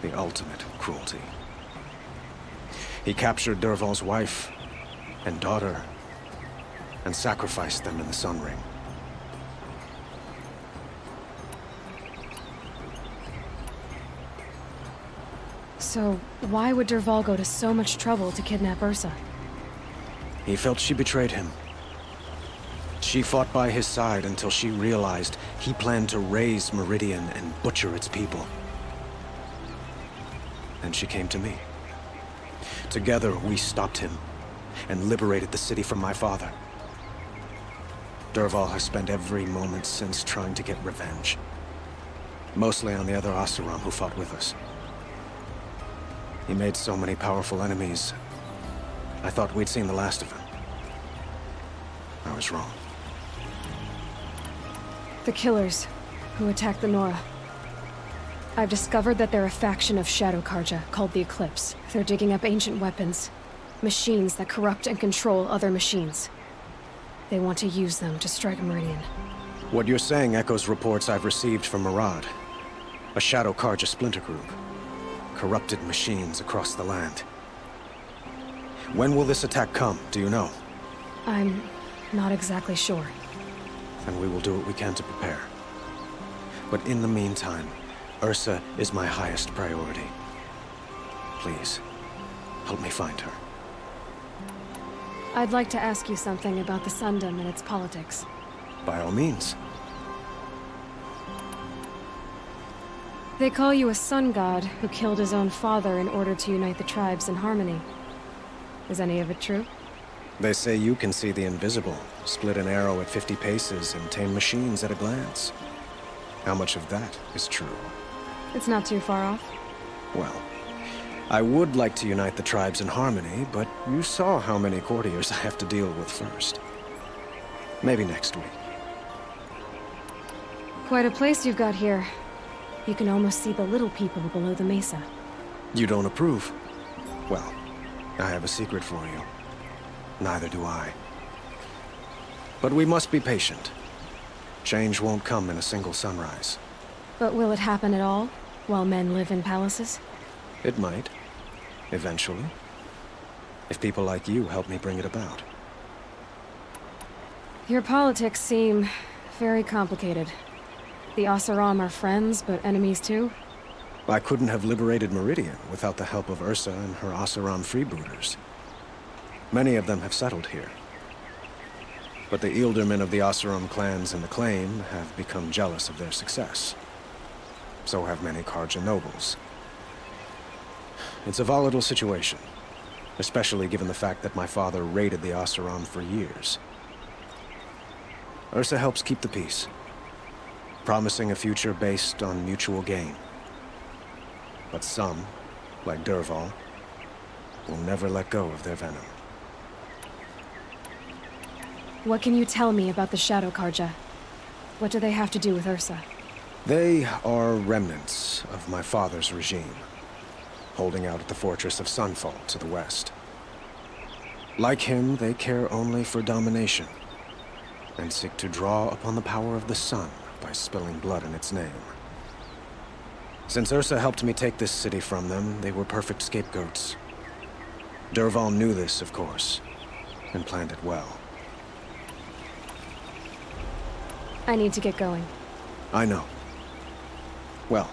the ultimate cruelty. He captured Dervahl's wife and daughter and sacrificed them in the Sun Ring. So, why would Dervahl go to so much trouble to kidnap Ursa? He felt she betrayed him. She fought by his side until she realized he planned to raise Meridian and butcher its people. And she came to me. Together, we stopped him and liberated the city from my father. Dervahl has spent every moment since trying to get revenge. Mostly on the other Oseram who fought with us. He made so many powerful enemies, I thought we'd seen the last of him. I was wrong. The killers who attacked the Nora. I've discovered that they're a faction of Shadow Karja called the Eclipse. They're digging up ancient weapons. Machines that corrupt and control other machines. They want to use them to strike Meridian. What you're saying echoes reports I've received from Murad. A Shadow Karja splinter group. Corrupted machines across the land. When will this attack come, do you know? I'm not exactly sure. And we will do what we can to prepare. But in the meantime, Ursa is my highest priority. Please, help me find her. I'd like to ask you something about the Sundom and its politics. By all means. They call you a sun god who killed his own father in order to unite the tribes in harmony. Is any of it true? They say you can see the invisible, split an arrow at 50 paces, and tame machines at a glance. How much of that is true? It's not too far off. Well, I would like to unite the tribes in harmony, but you saw how many courtiers I have to deal with first. Maybe next week. Quite a place you've got here. You can almost see the little people below the mesa. You don't approve? Well, I have a secret for you. Neither do I. But we must be patient. Change won't come in a single sunrise. But will it happen at all, while men live in palaces? It might. Eventually. If people like you help me bring it about. Your politics seem very complicated. The Oseram are friends, but enemies too? I couldn't have liberated Meridian without the help of Ursa and her Oseram freebooters. Many of them have settled here. But the Ealdormen of the Oseram clans in the claim have become jealous of their success. So have many Karja nobles. It's a volatile situation, especially given the fact that my father raided the Oseram for years. Ursa helps keep the peace, promising a future based on mutual gain. But some, like Dervahl, will never let go of their venom. What can you tell me about the Shadow Karja? What do they have to do with Ursa? They are remnants of my father's regime, holding out at the fortress of Sunfall to the west. Like him, they care only for domination, and seek to draw upon the power of the sun by spilling blood in its name. Since Ursa helped me take this city from them, they were perfect scapegoats. Dervahl knew this, of course, and planned it well. I need to get going. I know. Well,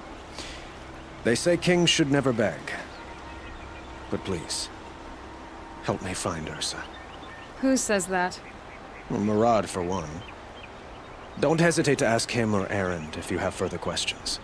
they say kings should never beg. But please, help me find Ursa. Who says that? Well, Murad, for one. Don't hesitate to ask him or Erend if you have further questions.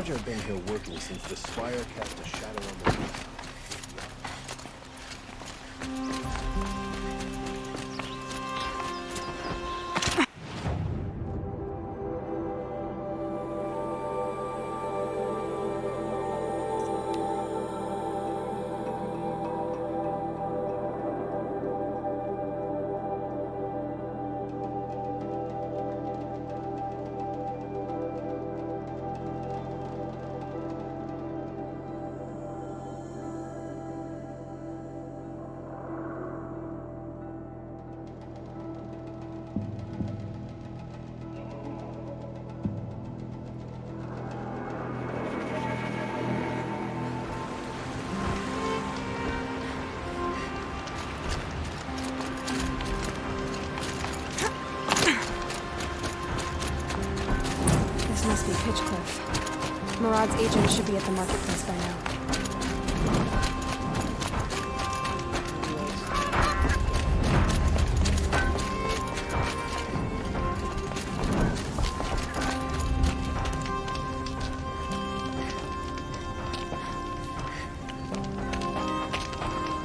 charge have been here working since the Spire cast a shadow on the roof. Must be Pitchcliff. Murad's agent should be at the marketplace by now.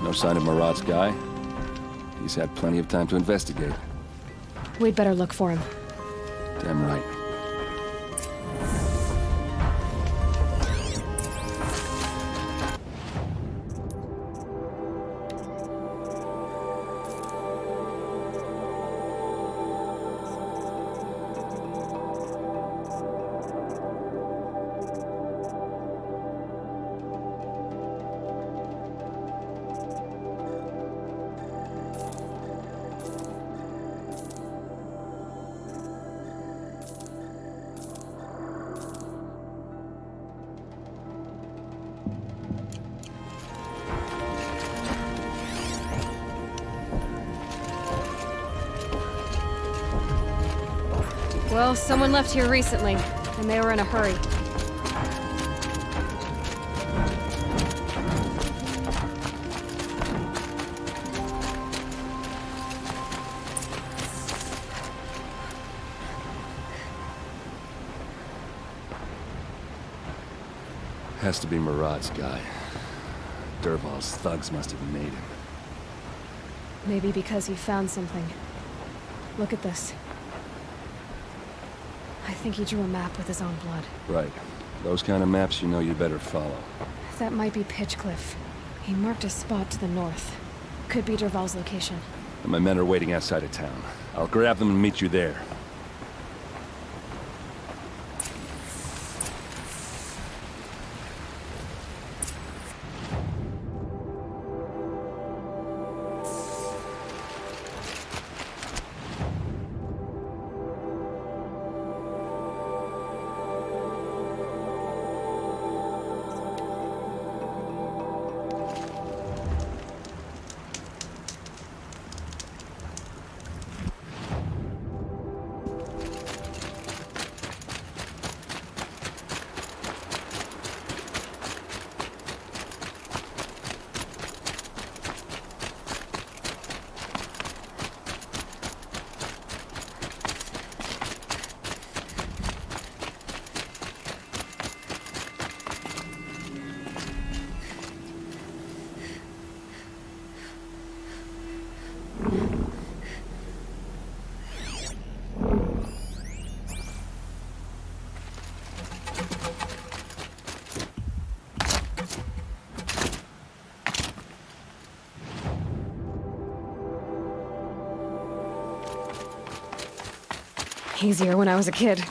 No sign of Murad's guy? He's had plenty of time to investigate. We'd better look for him. Damn right. Well, someone left here recently, and they were in a hurry. Has to be Murad's guy. Dervahl's thugs must have made him. Maybe because he found something. Look at this. I think he drew a map with his own blood. Right. Those kind of maps you know you better follow. That might be Pitchcliff. He marked a spot to the north. Could be Dervahl's location. And my men are waiting outside of town. I'll grab them and meet you there. Easier when I was a kid.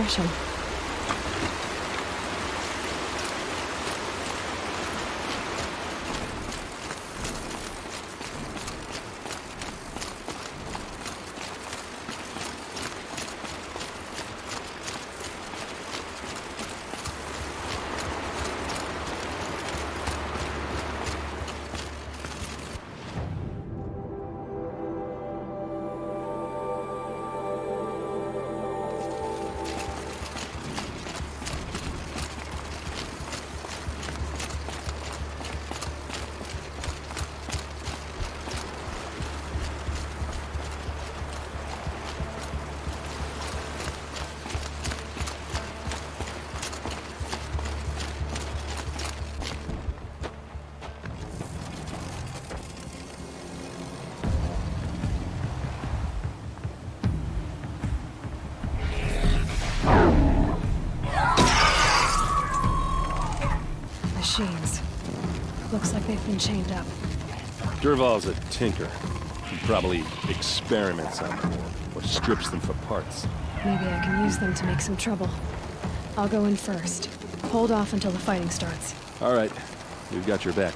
information. Machines. Looks like they've been chained up. Durval's a tinker. He probably experiments on them, or strips them for parts. Maybe I can use them to make some trouble. I'll go in first. Hold off until the fighting starts. All right, we've got your back.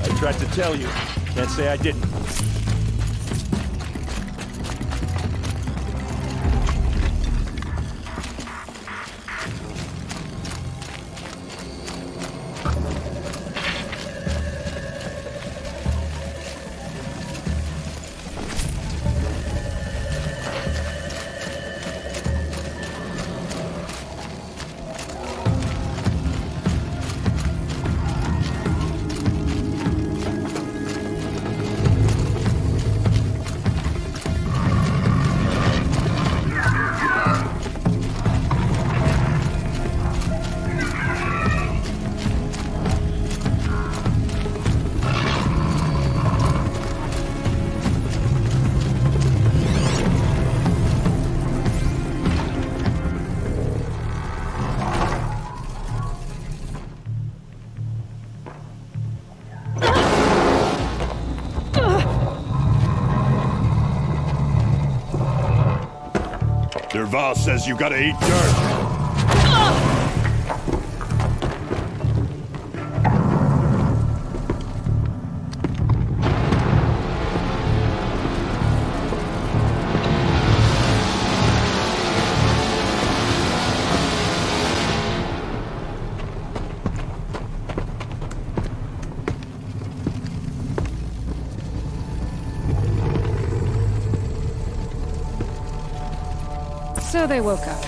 I tried to tell you. Can't say I didn't. Derval says you gotta eat dirt. So they woke up.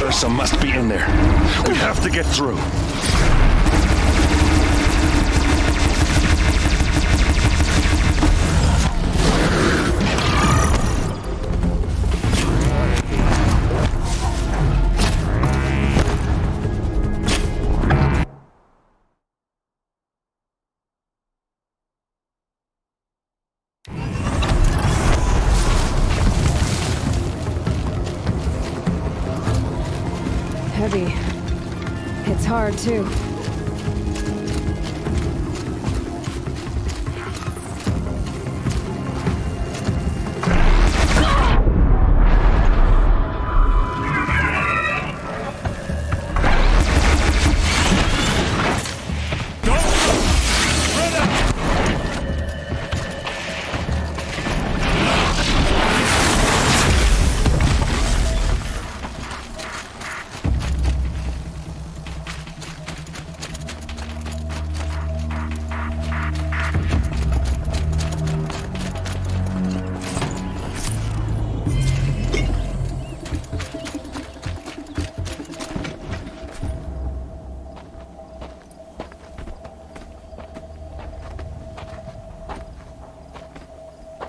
Ursa must be in there. We have to get through. Heavy. It's hard, too.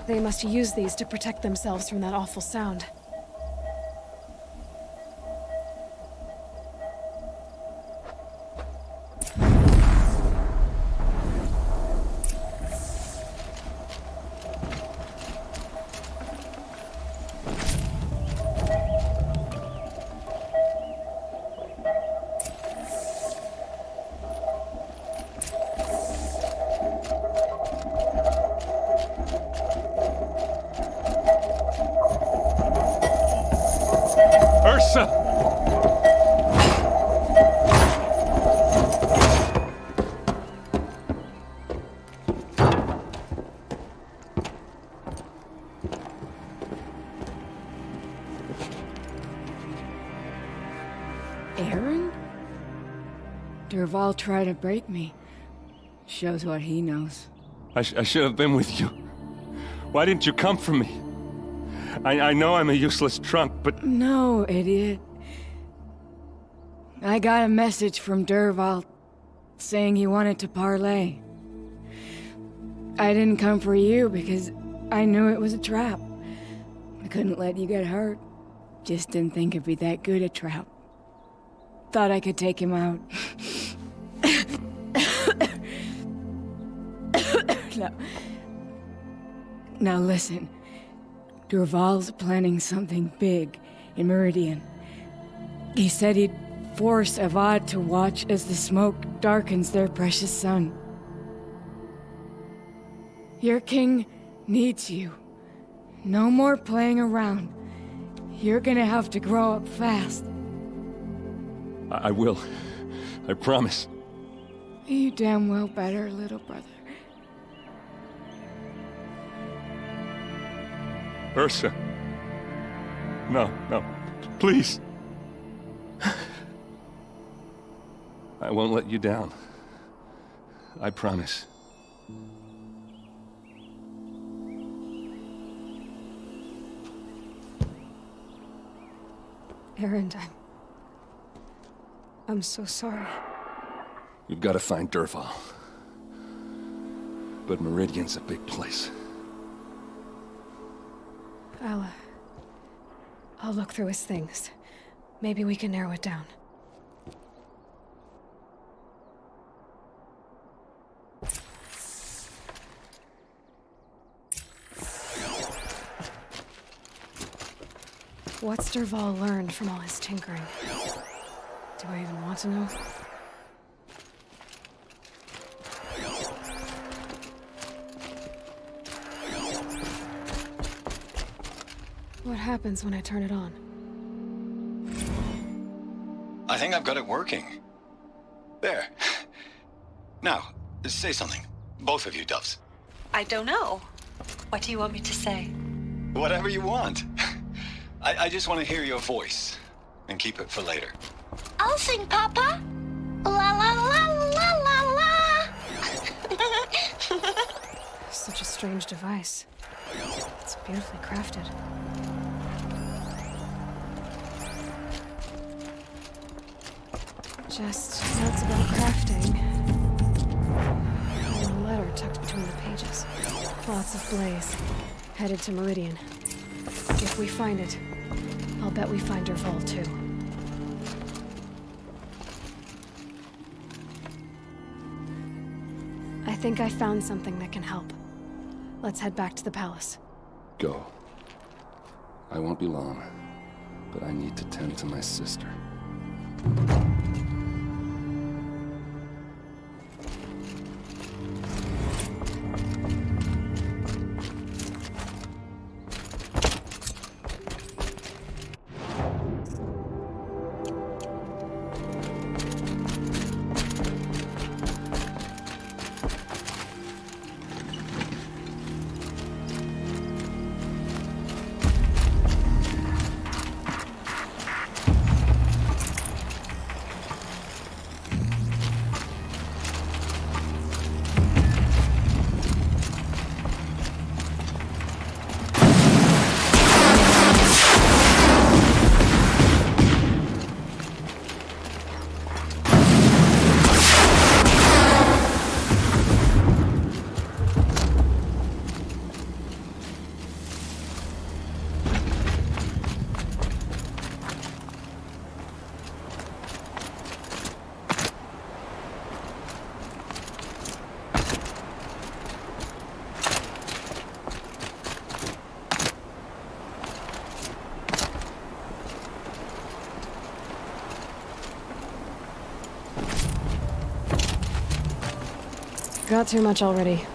They must use these to protect themselves from that awful sound. Aaron? Derval tried to break me. Shows what he knows. I should have been with you. Why didn't you come for me? I know I'm a useless trunk, but... No, idiot. I got a message from Derval saying he wanted to parlay. I didn't come for you because I knew it was a trap. I couldn't let you get hurt. Just didn't think it'd be that good a trap. Thought I could take him out. Now listen. Derval's planning something big in Meridian. He said he'd force Avad to watch as the smoke darkens their precious sun. Your king needs you. No more playing around. You're gonna have to grow up fast. I will. I promise. You damn well better, little brother. Ursa. No, please. I won't let you down. I promise. Aaron, I'm so sorry. We've got to find Dervahl. But Meridian's a big place. I'll look through his things. Maybe we can narrow it down. What's Dervahl learned from all his tinkering? Do I even want to know? What happens when I turn it on? I think I've got it working. There. Now, say something. Both of you, Doves. I don't know. What do you want me to say? Whatever you want. I just want to hear your voice. And keep it for later. I'll sing, Papa. La la la la la la. Such a strange device. It's beautifully crafted. Just notes about crafting. And a letter tucked between the pages. Lots of blaze. Headed to Meridian. If we find it, I'll bet we find Dervahl too. I think I found something that can help. Let's head back to the palace. Go. I won't be long, but I need to tend to my sister. Got too much already.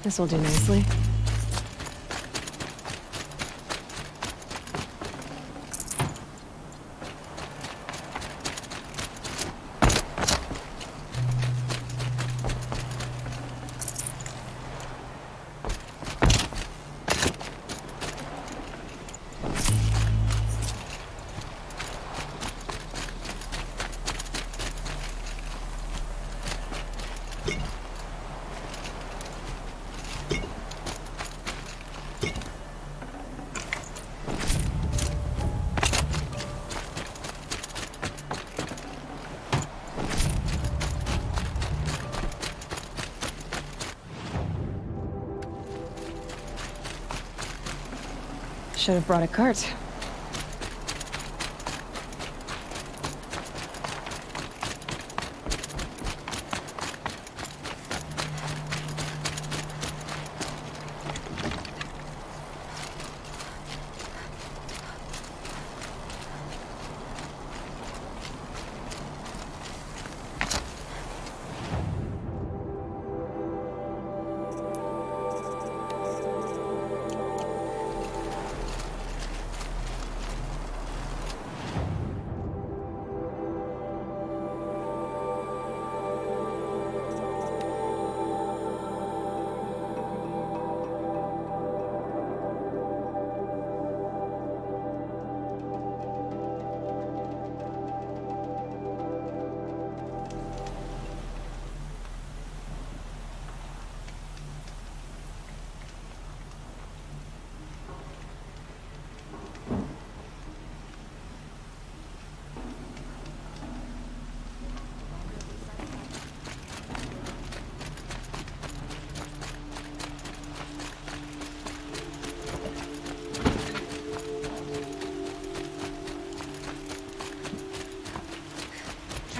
This will do nicely. Should have brought a cart.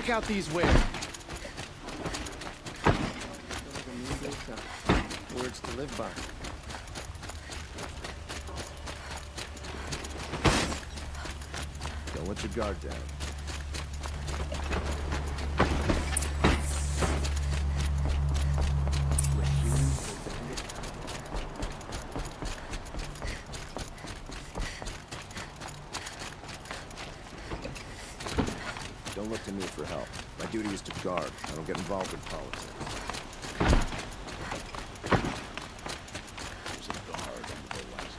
Check out these wares. Words to live by. Don't let your guard down. Don't look to me for help. My duty is to guard. I don't get involved in politics. There's a guard under the light.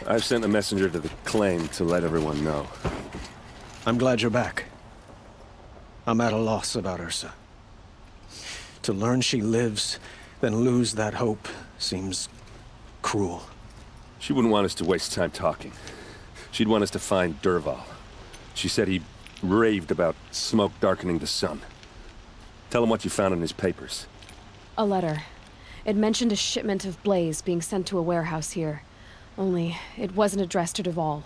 I've sent a messenger to the claim to let everyone know. I'm glad you're back. I'm at a loss about Ursa. To learn she lives, then lose that hope, seems cruel. She wouldn't want us to waste time talking. She'd want us to find Dervahl. She said he raved about smoke darkening the sun. Tell him what you found in his papers. A letter. It mentioned a shipment of blaze being sent to a warehouse here. Only, it wasn't addressed to Dervahl.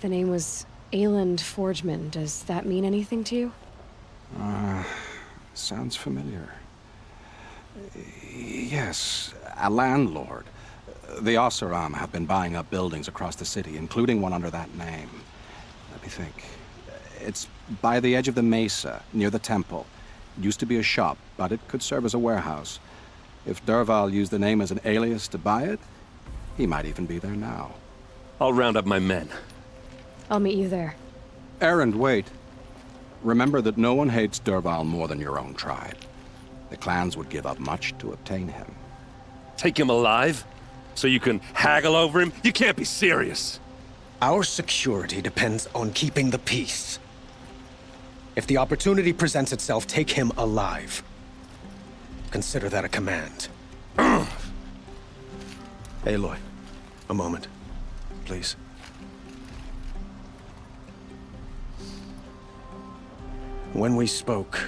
The name was Ayland Forgeman. Does that mean anything to you? Sounds familiar. Yes, a landlord. The Oseram have been buying up buildings across the city, including one under that name. Let me think. It's by the edge of the mesa, near the temple. It used to be a shop, but it could serve as a warehouse. If Dervahl used the name as an alias to buy it, he might even be there now. I'll round up my men. I'll meet you there. Errand, wait. Remember that no one hates Dervahl more than your own tribe. The clans would give up much to obtain him. Take him alive? So you can haggle over him? You can't be serious. Our security depends on keeping the peace. If the opportunity presents itself, take him alive. Consider that a command. Aloy, a moment, please. When we spoke,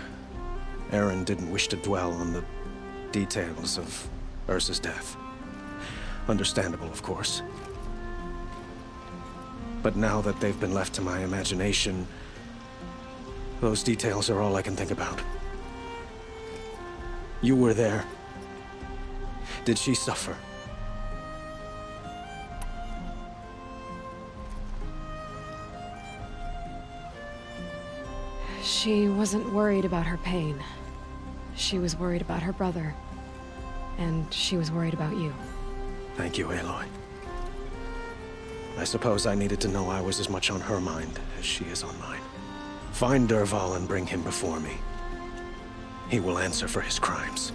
Aaron didn't wish to dwell on the details of Ursa's death. Understandable, of course. But now that they've been left to my imagination, those details are all I can think about. You were there. Did she suffer? She wasn't worried about her pain. She was worried about her brother. And she was worried about you. Thank you, Aloy. I suppose I needed to know I was as much on her mind as she is on mine. Find Dervahl and bring him before me. He will answer for his crimes.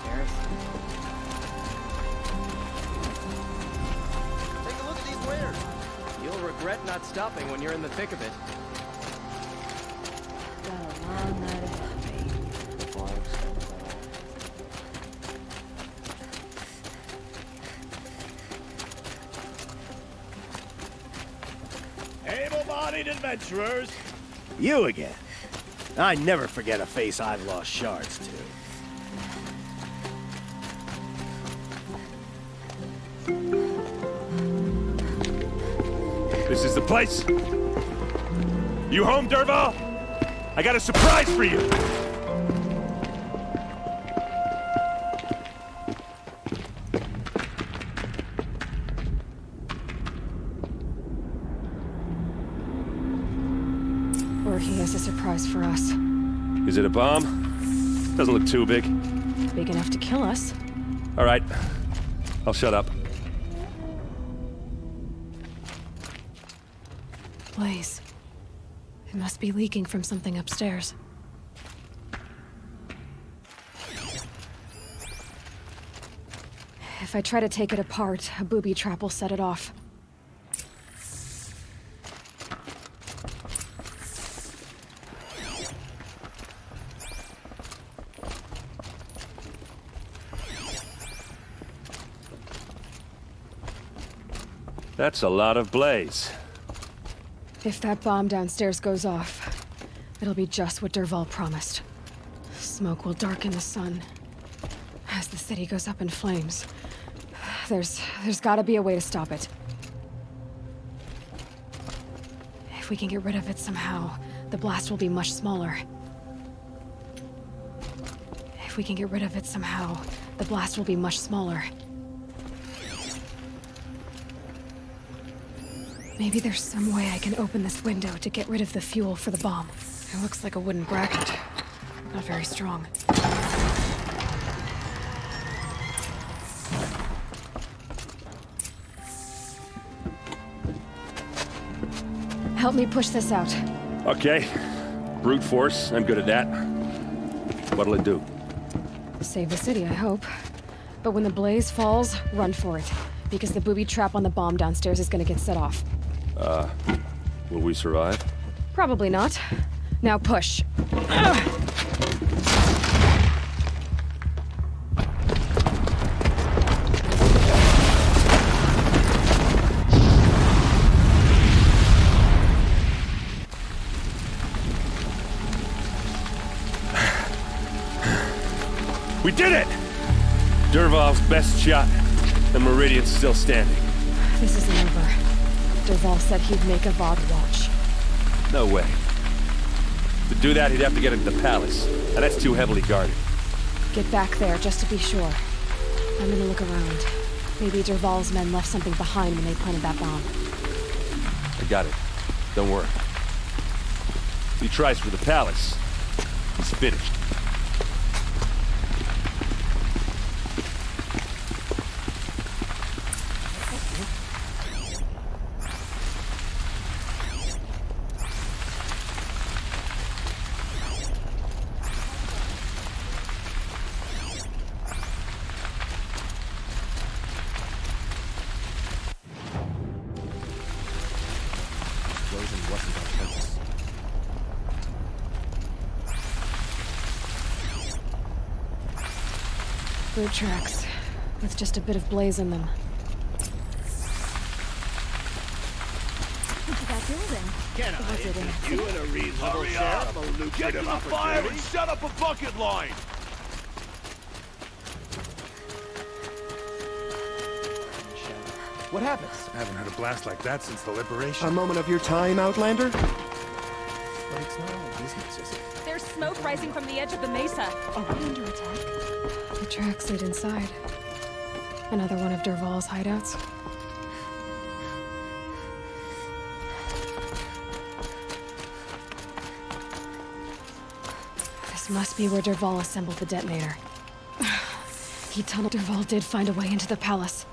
Stairs. Take a look at these wares. You'll regret not stopping when you're in the thick of it. Got a long night ahead of me. Able-bodied adventurers! You again. I never forget a face I've lost shards to. This is the place. You home, Derval? I got a surprise for you. Or he has a surprise for us. Is it a bomb? Doesn't look too big. Big enough to kill us. All right. I'll shut up. Blaze. It must be leaking from something upstairs. If I try to take it apart, a booby trap will set it off. That's a lot of blaze. If that bomb downstairs goes off, it'll be just what Derval promised. Smoke will darken the sun. As the city goes up in flames, there's gotta be a way to stop it. If we can get rid of it somehow, the blast will be much smaller. If we can get rid of it somehow, the blast will be much smaller. Maybe there's some way I can open this window to get rid of the fuel for the bomb. It looks like a wooden bracket. Not very strong. Help me push this out. Okay. Brute force, I'm good at that. What'll it do? Save the city, I hope. But when the blaze falls, run for it. Because the booby trap on the bomb downstairs is gonna get set off. Will we survive? Probably not. Now push. We did it! Derval's best shot. The Meridian's still standing. This isn't over. Derval said he'd make a VOD watch. No way. To do that, he'd have to get into the palace, and that's too heavily guarded. Get back there, just to be sure. I'm gonna look around. Maybe Derval's men left something behind when they planted that bomb. I got it. Don't worry. If he tries for the palace, he's finished. Boot tracks, with just a bit of blaze in them. Look at that building. Can I Was it interest empty? you in a reasonable share of a lucrative Get to the fire opportunity? and set up a bucket line! What happens? I haven't had a blast like that since the liberation. A moment of your time, Outlander? But it's not all business, is it? There's smoke rising from the edge of the mesa. Are we under attack? The tracks lead inside. Another one of Derval's hideouts. This must be where Derval assembled the detonator. He tunneled. Derval did find a way into the palace.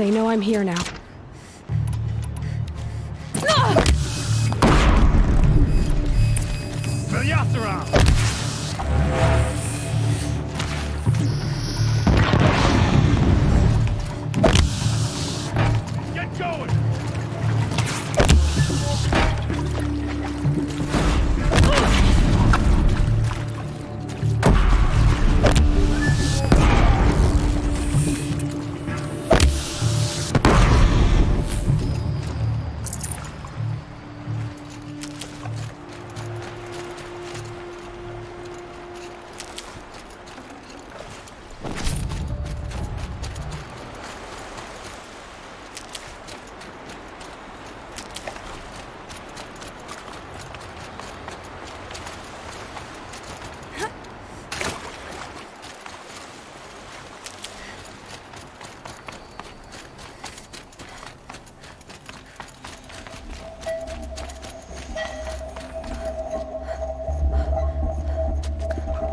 They know I'm here now. Get going!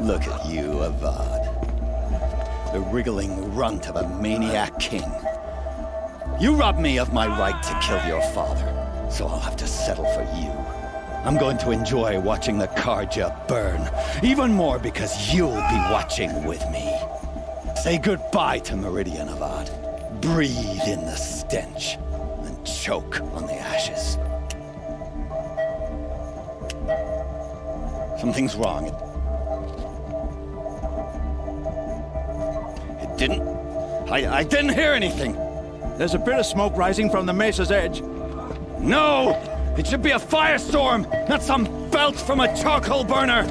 Look at you, Avad. The wriggling runt of a maniac king. You robbed me of my right to kill your father, so I'll have to settle for you. I'm going to enjoy watching the Karja burn, even more because you'll be watching with me. Say goodbye to Meridian, Avad. Breathe in the stench, and choke on the ashes. Something's wrong. I didn't hear anything. There's a bit of smoke rising from the mesa's edge. No! It should be a firestorm, not some belch from a charcoal burner!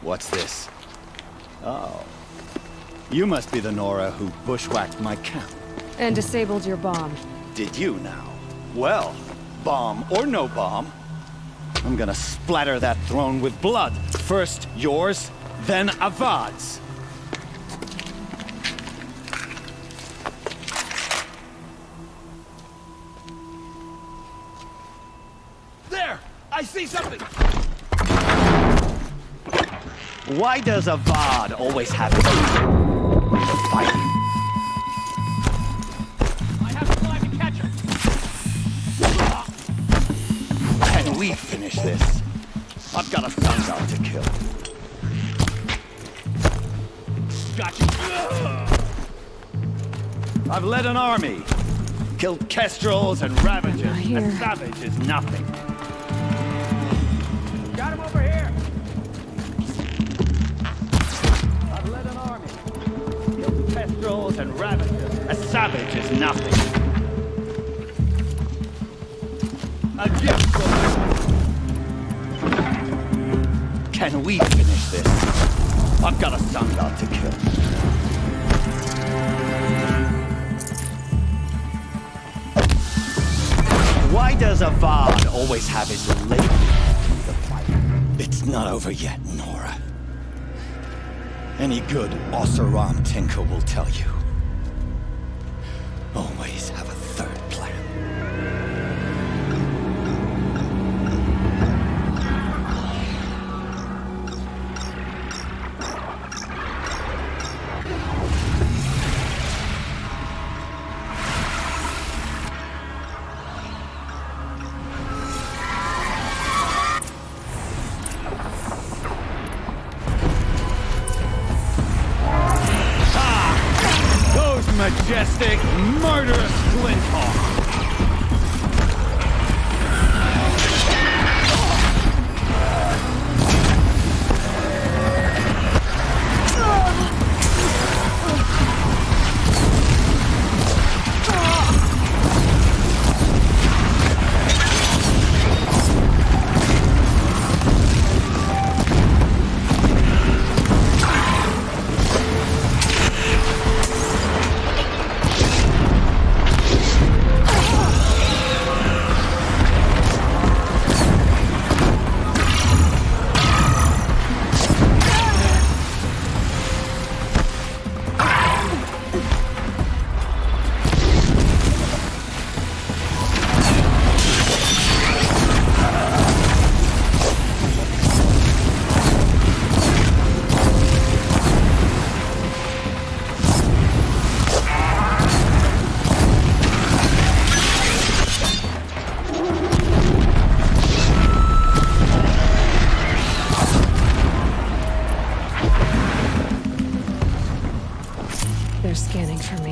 What's this? Oh. You must be the Nora who bushwhacked my camp. And disabled your bomb. Did you now? Well, bomb or no bomb, I'm gonna splatter that throne with blood. First yours, then Avad's. There! I see something! Why does Avad always have it? Fight. I have time to catch her! Can we finish this? I've got a sundown to kill. Gotcha! I've led an army. Killed kestrels and ravagers. A savage is nothing. Got him over here! Kestrels and ravagers. A savage is nothing. A gift from... Can we finish this? I've got a sundog to kill. Why does Avad always have his lady the fight? It's not over yet, Nora. Any good Oseram tinker will tell you. Always have a third plan. Majestic, murderous Flinthawk! scanning for me.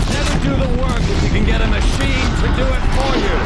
Never do the work if you can get a machine to do it for you.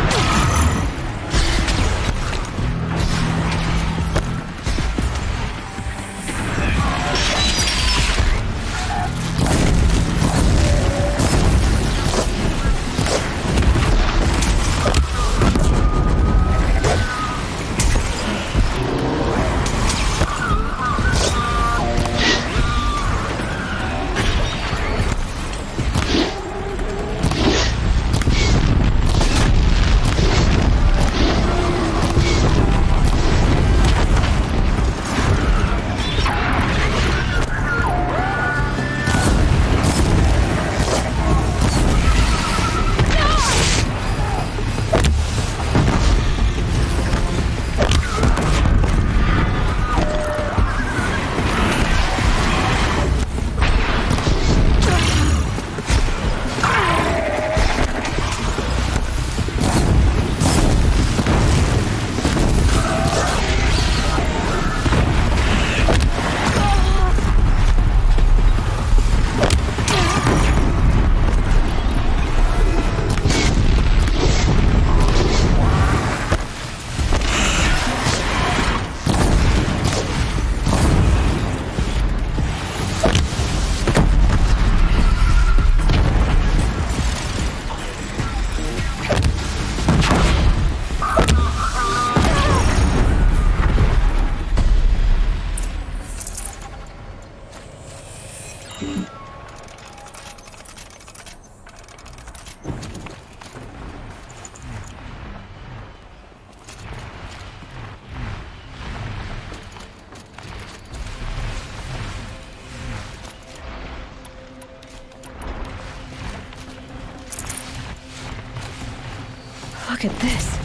Look at this.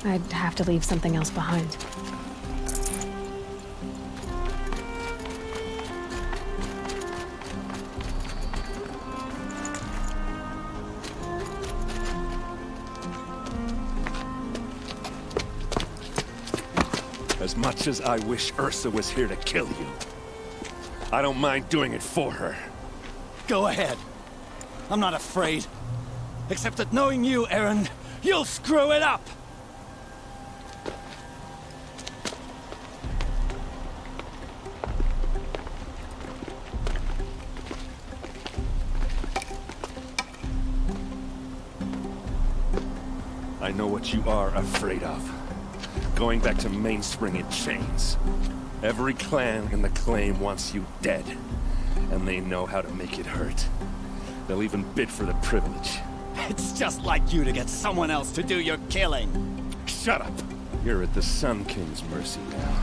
I'd have to leave something else behind. As much as I wish Ursa was here to kill you, I don't mind doing it for her. Go ahead. I'm not afraid. Except that knowing you, Aaron, you'll screw it up! I know what you are afraid of. Going back to Mainspring in chains. Every clan in the claim wants you dead. And they know how to make it hurt. They'll even bid for the privilege. It's just like you to get someone else to do your killing. Shut up! You're at the Sun King's mercy now.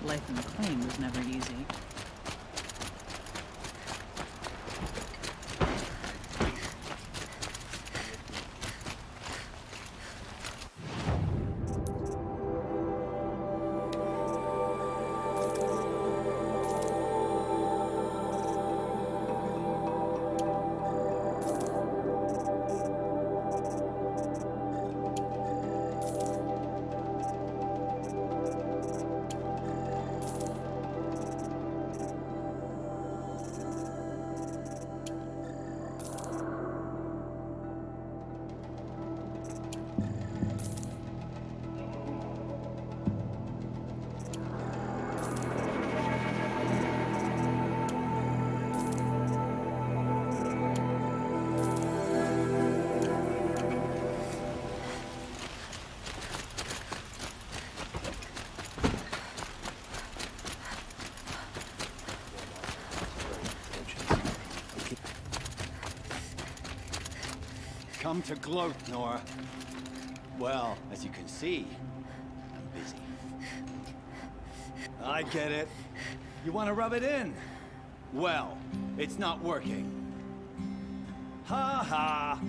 Life in the claim was never easy. come to gloat, Nora. Well, as you can see, I'm busy. I get it. You want to rub it in? Well, it's not working. Ha ha!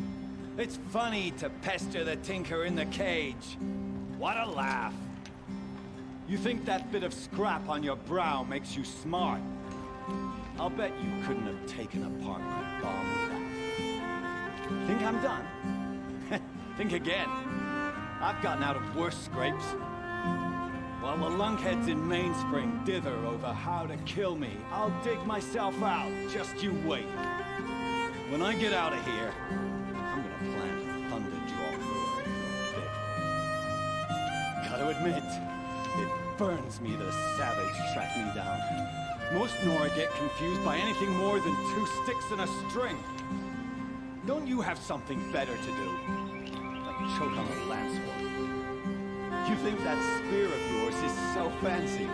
It's funny to pester the tinker in the cage. What a laugh. You think that bit of scrap on your brow makes you smart? I'll bet you couldn't have taken apart my bomb without. Think I'm done? Think again. I've gotten out of worse scrapes. While the lunkheads in Mainspring dither over how to kill me, I'll dig myself out. Just you wait. When I get out of here, I'm gonna plant a thunderjaw lure in your bed. Gotta admit, it burns me the savage track me down. Most Nora get confused by anything more than 2 sticks and a string. Don't you have something better to do? Like choke on a lance horn. You think that spear of yours is so fancy,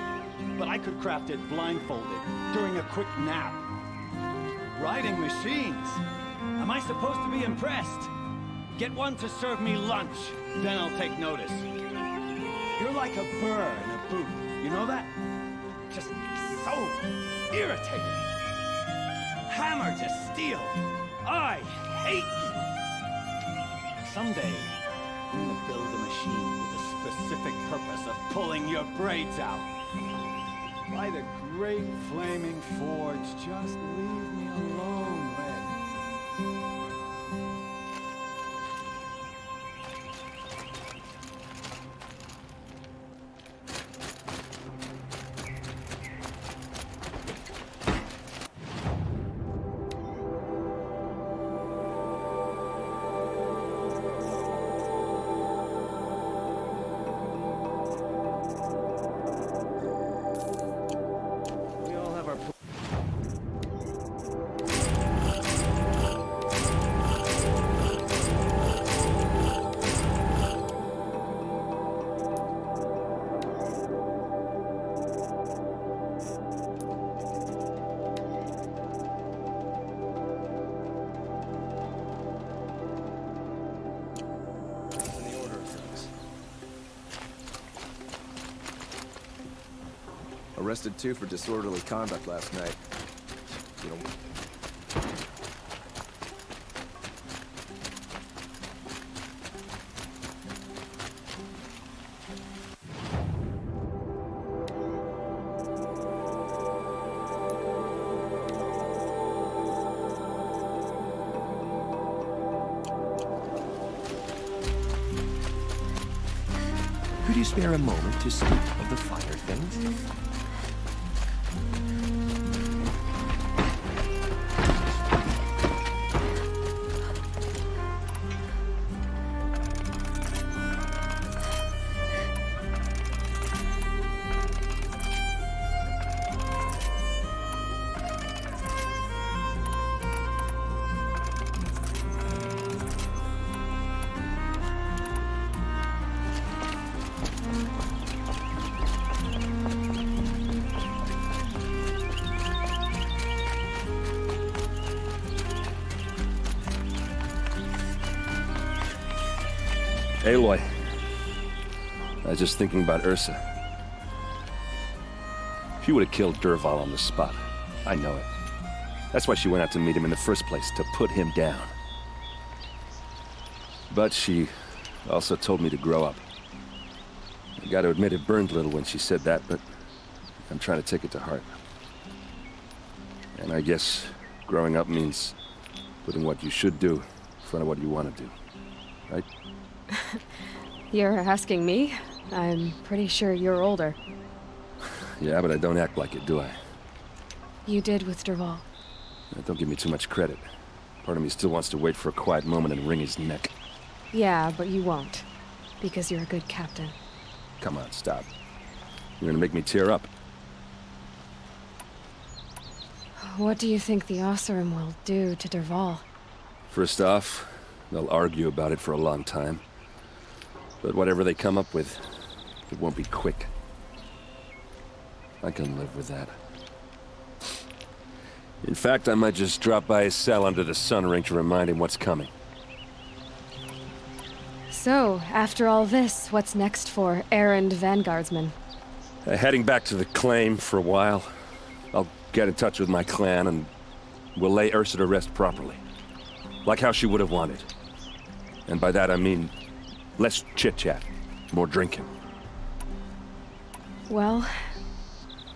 but I could craft it blindfolded during a quick nap. Riding machines? Am I supposed to be impressed? Get one to serve me lunch, then I'll take notice. You're like a burr in a boot, you know that? Just so irritating. Hammer to steel. I hate you. Someday, I'm gonna build a machine with the specific purpose of pulling your braids out. By the great flaming forge, just leave me alone, Red. Arrested 2 for disorderly conduct last night. You know, could you spare a moment to speak of the finer things? Aloy, I was just thinking about Ursa. She would have killed Dervahl on the spot. I know it. That's why she went out to meet him in the first place, to put him down. But she also told me to grow up. I gotta admit it burned a little when she said that, but I'm trying to take it to heart. And I guess growing up means putting what you should do in front of what you want to do. Right? You're asking me? I'm pretty sure you're older. Yeah, but I don't act like it, do I? You did with Dervahl. Don't give me too much credit. Part of me still wants to wait for a quiet moment and wring his neck. Yeah, but you won't. Because you're a good captain. Come on, stop. You're gonna make me tear up. What do you think the Oseram will do to Dervahl? First off, they'll argue about it for a long time. But whatever they come up with, it won't be quick. I can live with that. In fact, I might just drop by his cell under the sun ring to remind him what's coming. So, after all this, what's next for errand vanguardsman? Heading back to the claim for a while. I'll get in touch with my clan and we'll lay Ursa to rest properly. Like how she would have wanted. And by that I mean less chit-chat, more drinking. Well...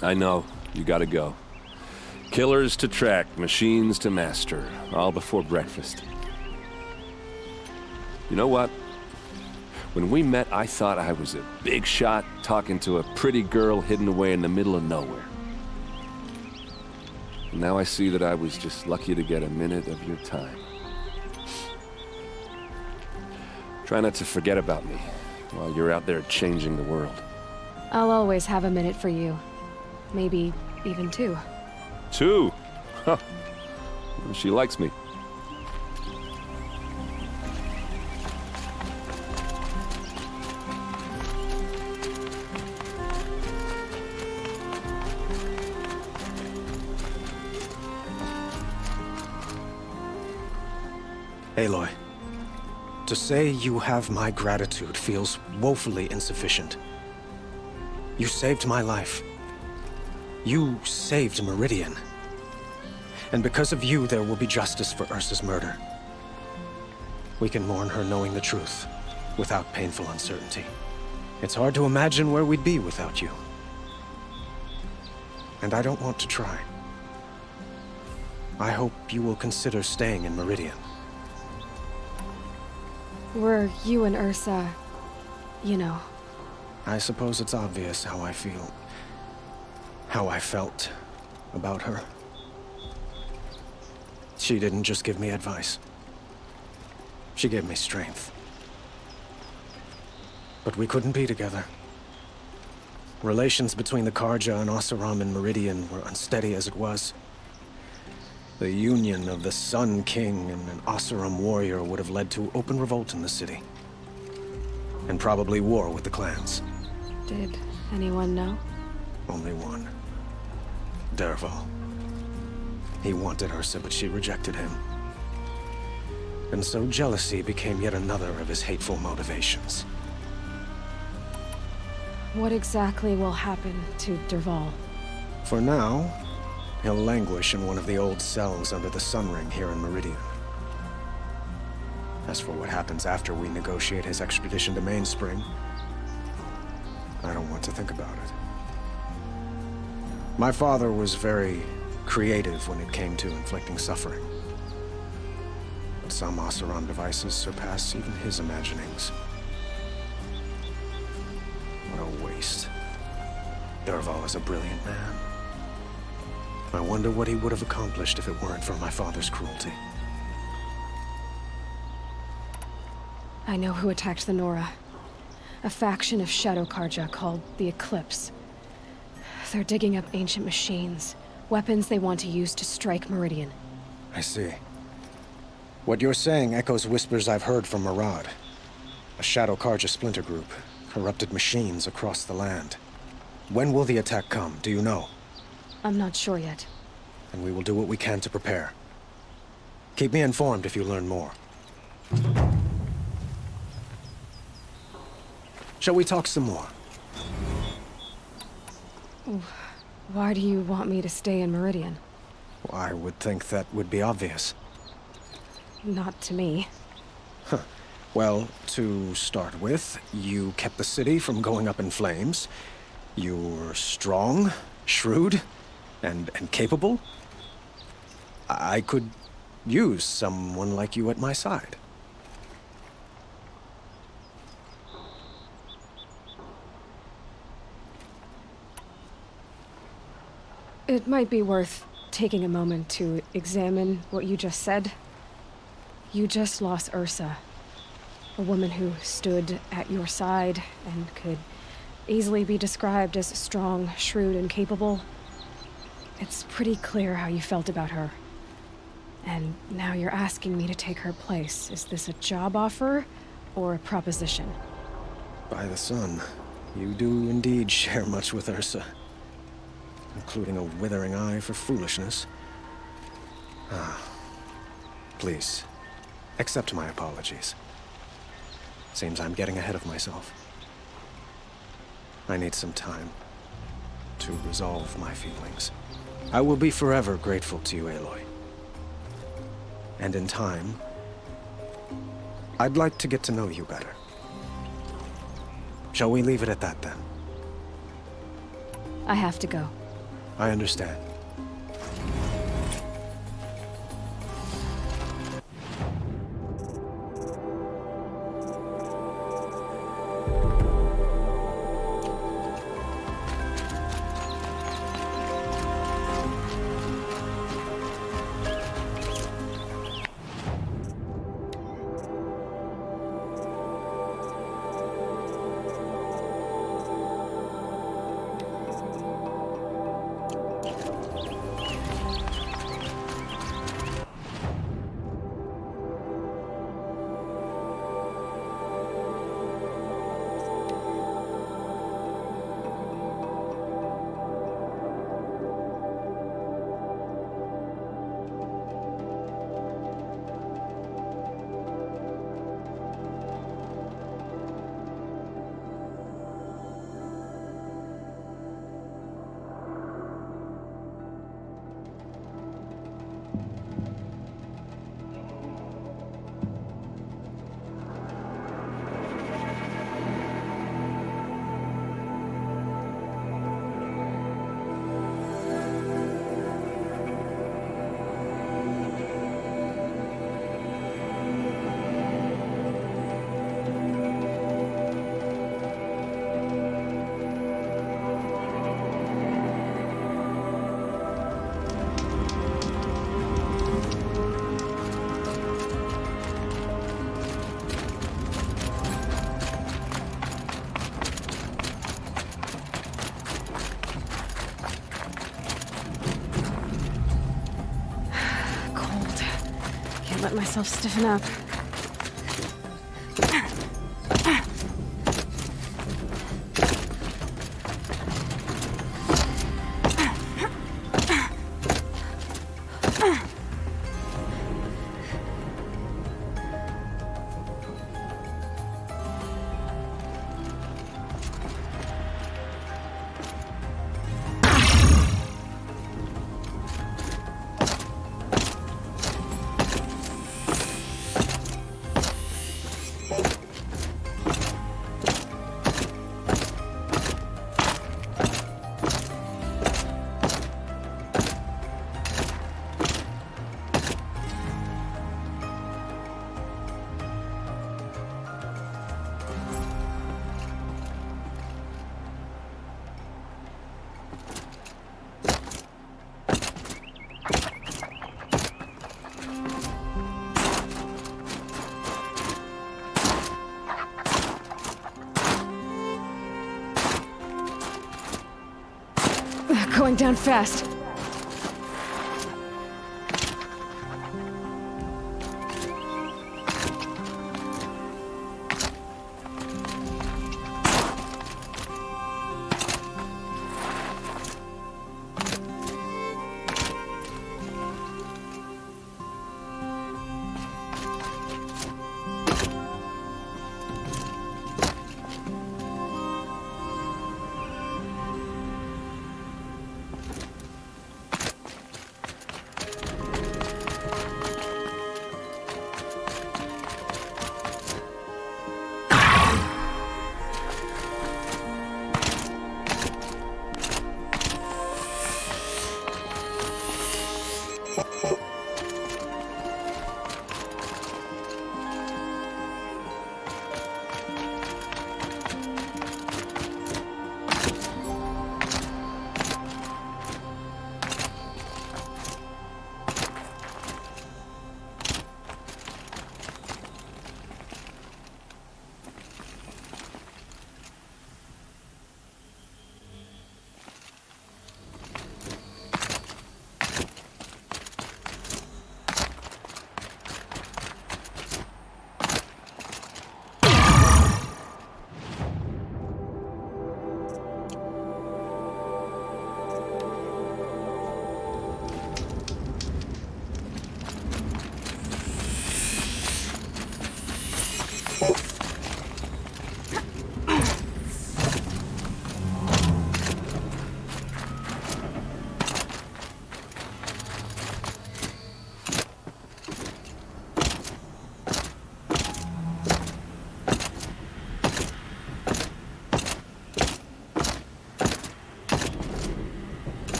I know, you gotta go. Killers to track, machines to master, all before breakfast. You know what? When we met, I thought I was a big shot talking to a pretty girl hidden away in the middle of nowhere. And now I see that I was just lucky to get a minute of your time. Try not to forget about me while you're out there changing the world. I'll always have a minute for you. Maybe even two. Two? Huh. She likes me. Aloy, to say you have my gratitude feels woefully insufficient. You saved my life. You saved Meridian. And because of you, there will be justice for Ursa's murder. We can mourn her knowing the truth, without painful uncertainty. It's hard to imagine where we'd be without you. And I don't want to try. I hope you will consider staying in Meridian. Were you and Ursa, you know... I suppose it's obvious how I feel. How I felt about her. She didn't just give me advice. She gave me strength. But we couldn't be together. Relations between the Karja and Oseram and Meridian were unsteady as it was. The union of the Sun King and an Oseram warrior would have led to open revolt in the city. And probably war with the clans. Did anyone know? Only one. Dervahl. He wanted Ursa, but she rejected him. And so jealousy became yet another of his hateful motivations. What exactly will happen to Dervahl? For now, he'll languish in one of the old cells under the Sun Ring here in Meridian. As for what happens after we negotiate his extradition to Mainspring, I don't want to think about it. My father was very creative when it came to inflicting suffering. But some Oseram devices surpass even his imaginings. What a waste. Dervahl is a brilliant man. I wonder what he would have accomplished if it weren't for my father's cruelty. I know who attacked the Nora. A faction of Shadow Karja called the Eclipse. They're digging up ancient machines, weapons they want to use to strike Meridian. I see. What you're saying echoes whispers I've heard from Murad. A Shadow Karja splinter group, corrupted machines across the land. When will the attack come, do you know? I'm not sure yet. And we will do what we can to prepare. Keep me informed if you learn more. Shall we talk some more? Why do you want me to stay in Meridian? I would think that would be obvious. Not to me. Huh. Well, to start with, you kept the city from going up in flames. You were strong, shrewd, and capable. I could use someone like you at my side. It might be worth taking a moment to examine what you just said. You just lost Ursa, a woman who stood at your side and could easily be described as strong, shrewd, and capable. It's pretty clear how you felt about her. And now you're asking me to take her place. Is this a job offer or a proposition? By the sun, you do indeed share much with Ursa. Including a withering eye for foolishness. Please, accept my apologies. Seems I'm getting ahead of myself. I need some time to resolve my feelings. I will be forever grateful to you, Aloy. And in time, I'd like to get to know you better. Shall we leave it at that, then? I have to go. I understand. Let myself stiffen up. Going down fast.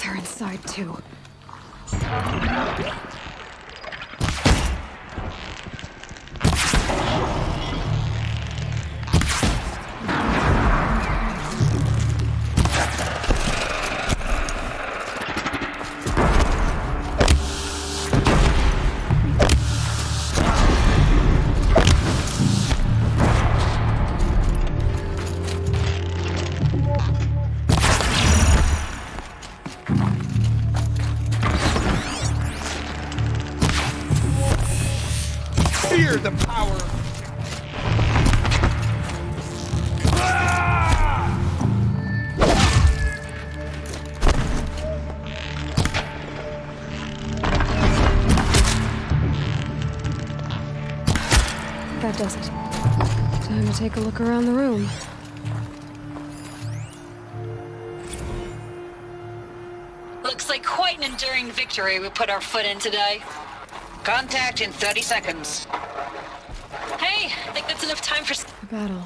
They're inside too. Fear the power. That does it. Time to take a look around the room. Looks like quite an enduring victory we put our foot in today. Contact in 30 seconds. Hey, I think that's enough time for... A battle.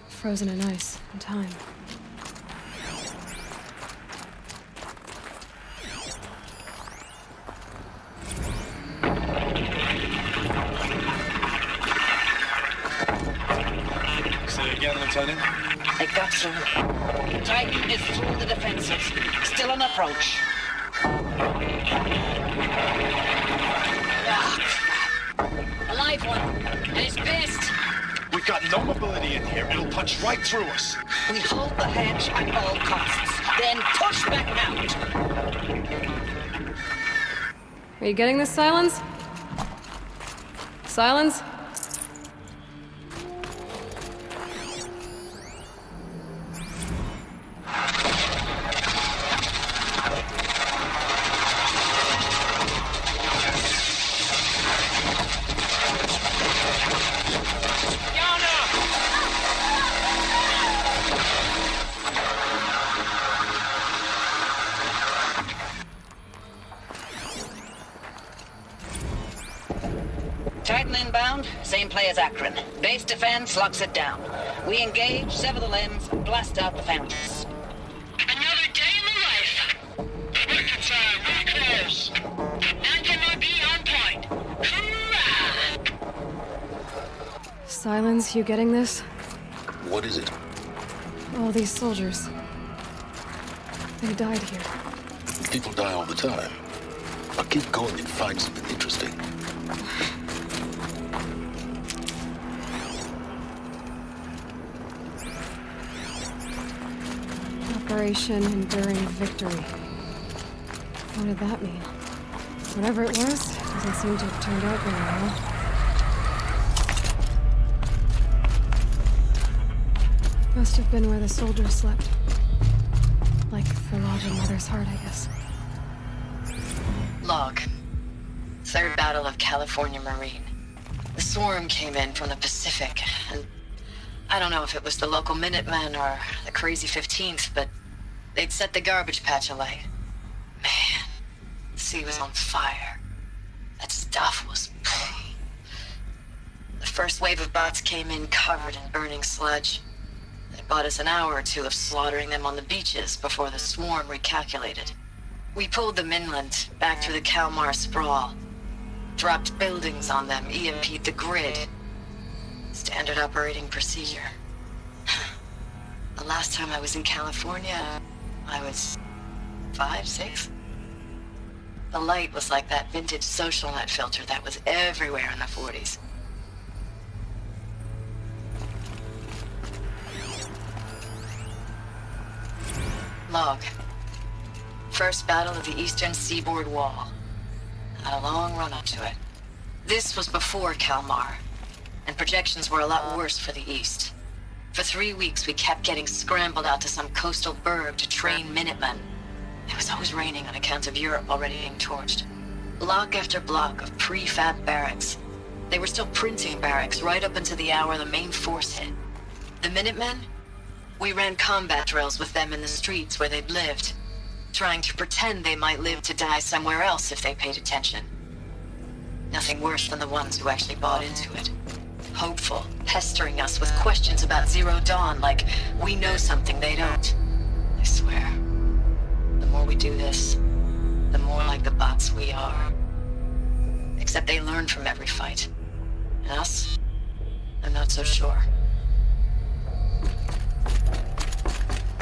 Frozen in ice and time. Say again, Lieutenant? I got some. Titan is through the defenses. Still on approach. A live one. And he's pissed. We've got no mobility in here. It'll punch right through us. We hold the hedge at all costs. Then push back out. Are you getting this, Silence? Silence? Titan inbound, same play as Akron. Base defense locks it down. We engage, sever the limbs, blast out the founders. Another day in the life. Working time, we're close. Anti-MOB on point. Hoorah! Silence, you getting this? What is it? All these soldiers. They died here. People die all the time. I'll keep going and find something interesting. Operation Enduring Victory. What did that mean? Whatever it was, doesn't seem to have turned out very well. Must have been where the soldiers slept. Like the lodge in Mother's Heart, I guess. Log. Third Battle of California Marine. The swarm came in from the Pacific, and I don't know if it was the local Minutemen or the crazy 15th, but they'd set the garbage patch alight. Man, the sea was on fire. That stuff was... The first wave of bots came in covered in burning sludge. They bought us an hour or two of slaughtering them on the beaches before the swarm recalculated. We pulled them inland, back through the Kalmar sprawl. Dropped buildings on them, EMP'd the grid. Standard operating procedure. The last time I was in California, I was 5, 6. The light was like that vintage social net filter that was everywhere in the 40s. Log. First battle of the eastern seaboard wall. Had a long run up to it. This was before Kalmar, and projections were a lot worse for the east. For 3 weeks, we kept getting scrambled out to some coastal burg to train Minutemen. It was always raining on account of Europe already being torched. Block after block of prefab barracks. They were still printing barracks right up until the hour the main force hit. The Minutemen? We ran combat drills with them in the streets where they'd lived. trying to pretend they might live to die somewhere else if they paid attention. Nothing worse than the ones who actually bought into it. Hopeful, pestering us with questions about Zero Dawn like we know something they don't. I swear, the more we do this, the more like the bots we are. Except they learn from every fight. And us? I'm not so sure.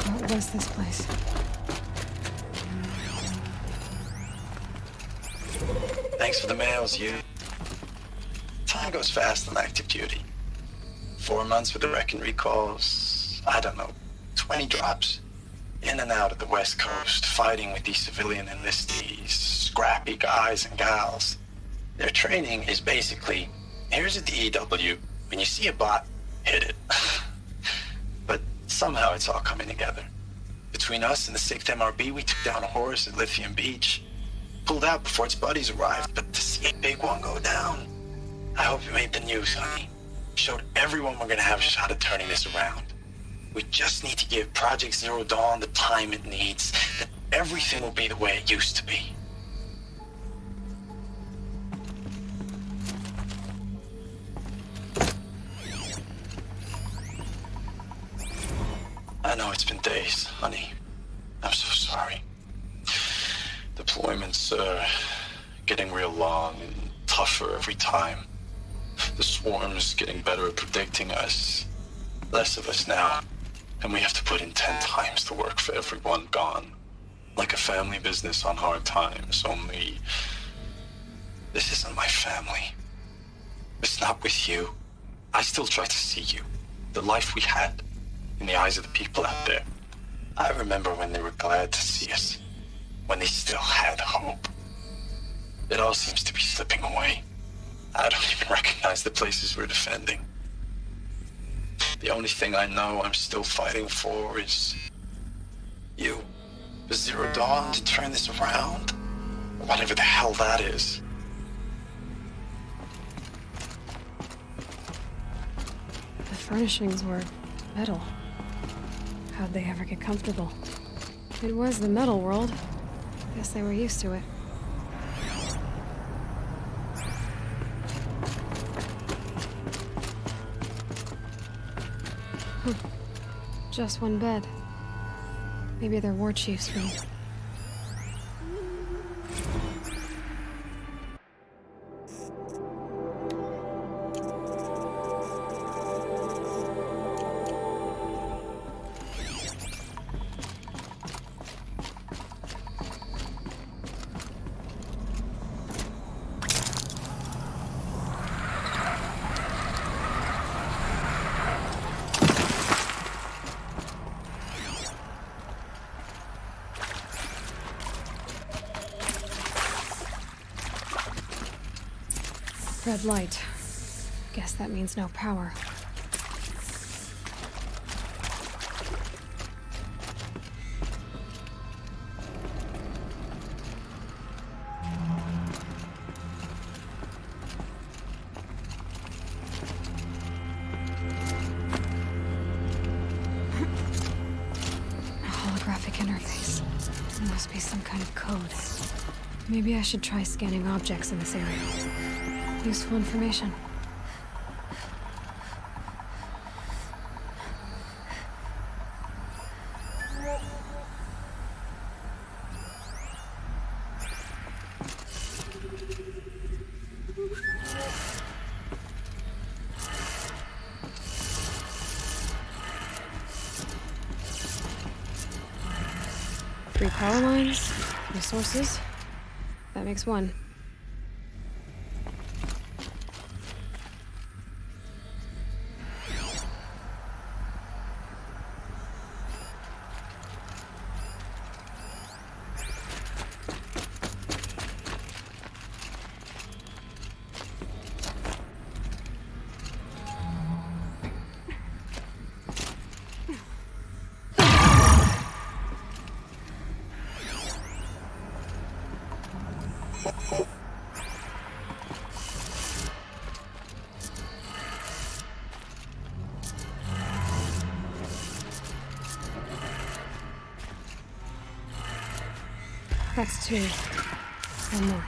What was this place? Thanks for the mails, you. Time goes fast on active duty. 4 months with the Reckon recalls, I don't know, 20 drops. In and out of the West Coast, fighting with these civilian enlistees, scrappy guys and gals. Their training is basically, here's a DEW, when you see a bot, hit it. But somehow it's all coming together. Between us and the 6th MRB, we took down a horse at Lithium Beach. Pulled out before its buddies arrived, but to see a big one go down, I hope you made the news, honey. Showed everyone we're gonna have a shot at turning this around. We just need to give Project Zero Dawn the time it needs, that everything will be the way it used to be. I know it's been days, honey. I'm so sorry. Deployments are getting real long and tougher every time. The swarm's getting better at predicting us. Less of us now. And we have to put in 10 times the work for everyone gone. Like a family business on hard times, only... This isn't my family. It's not with you. I still try to see you. The life we had. In the eyes of the people out there. I remember when they were glad to see us. When they still had hope. It all seems to be slipping away. I don't even recognize the places we're defending. The only thing I know I'm still fighting for is... you. The Zero Dawn to turn this around. Whatever the hell that is. The furnishings were metal. How'd they ever get comfortable? It was the metal world. Guess they were used to it. Just one bed. Maybe they're war chief's room. Red light. Guess that means no power. A holographic interface. There must be some kind of code. Maybe I should try scanning objects in this area. Useful information. Three power lines, 3 sources. That makes 1. That's 2. One more.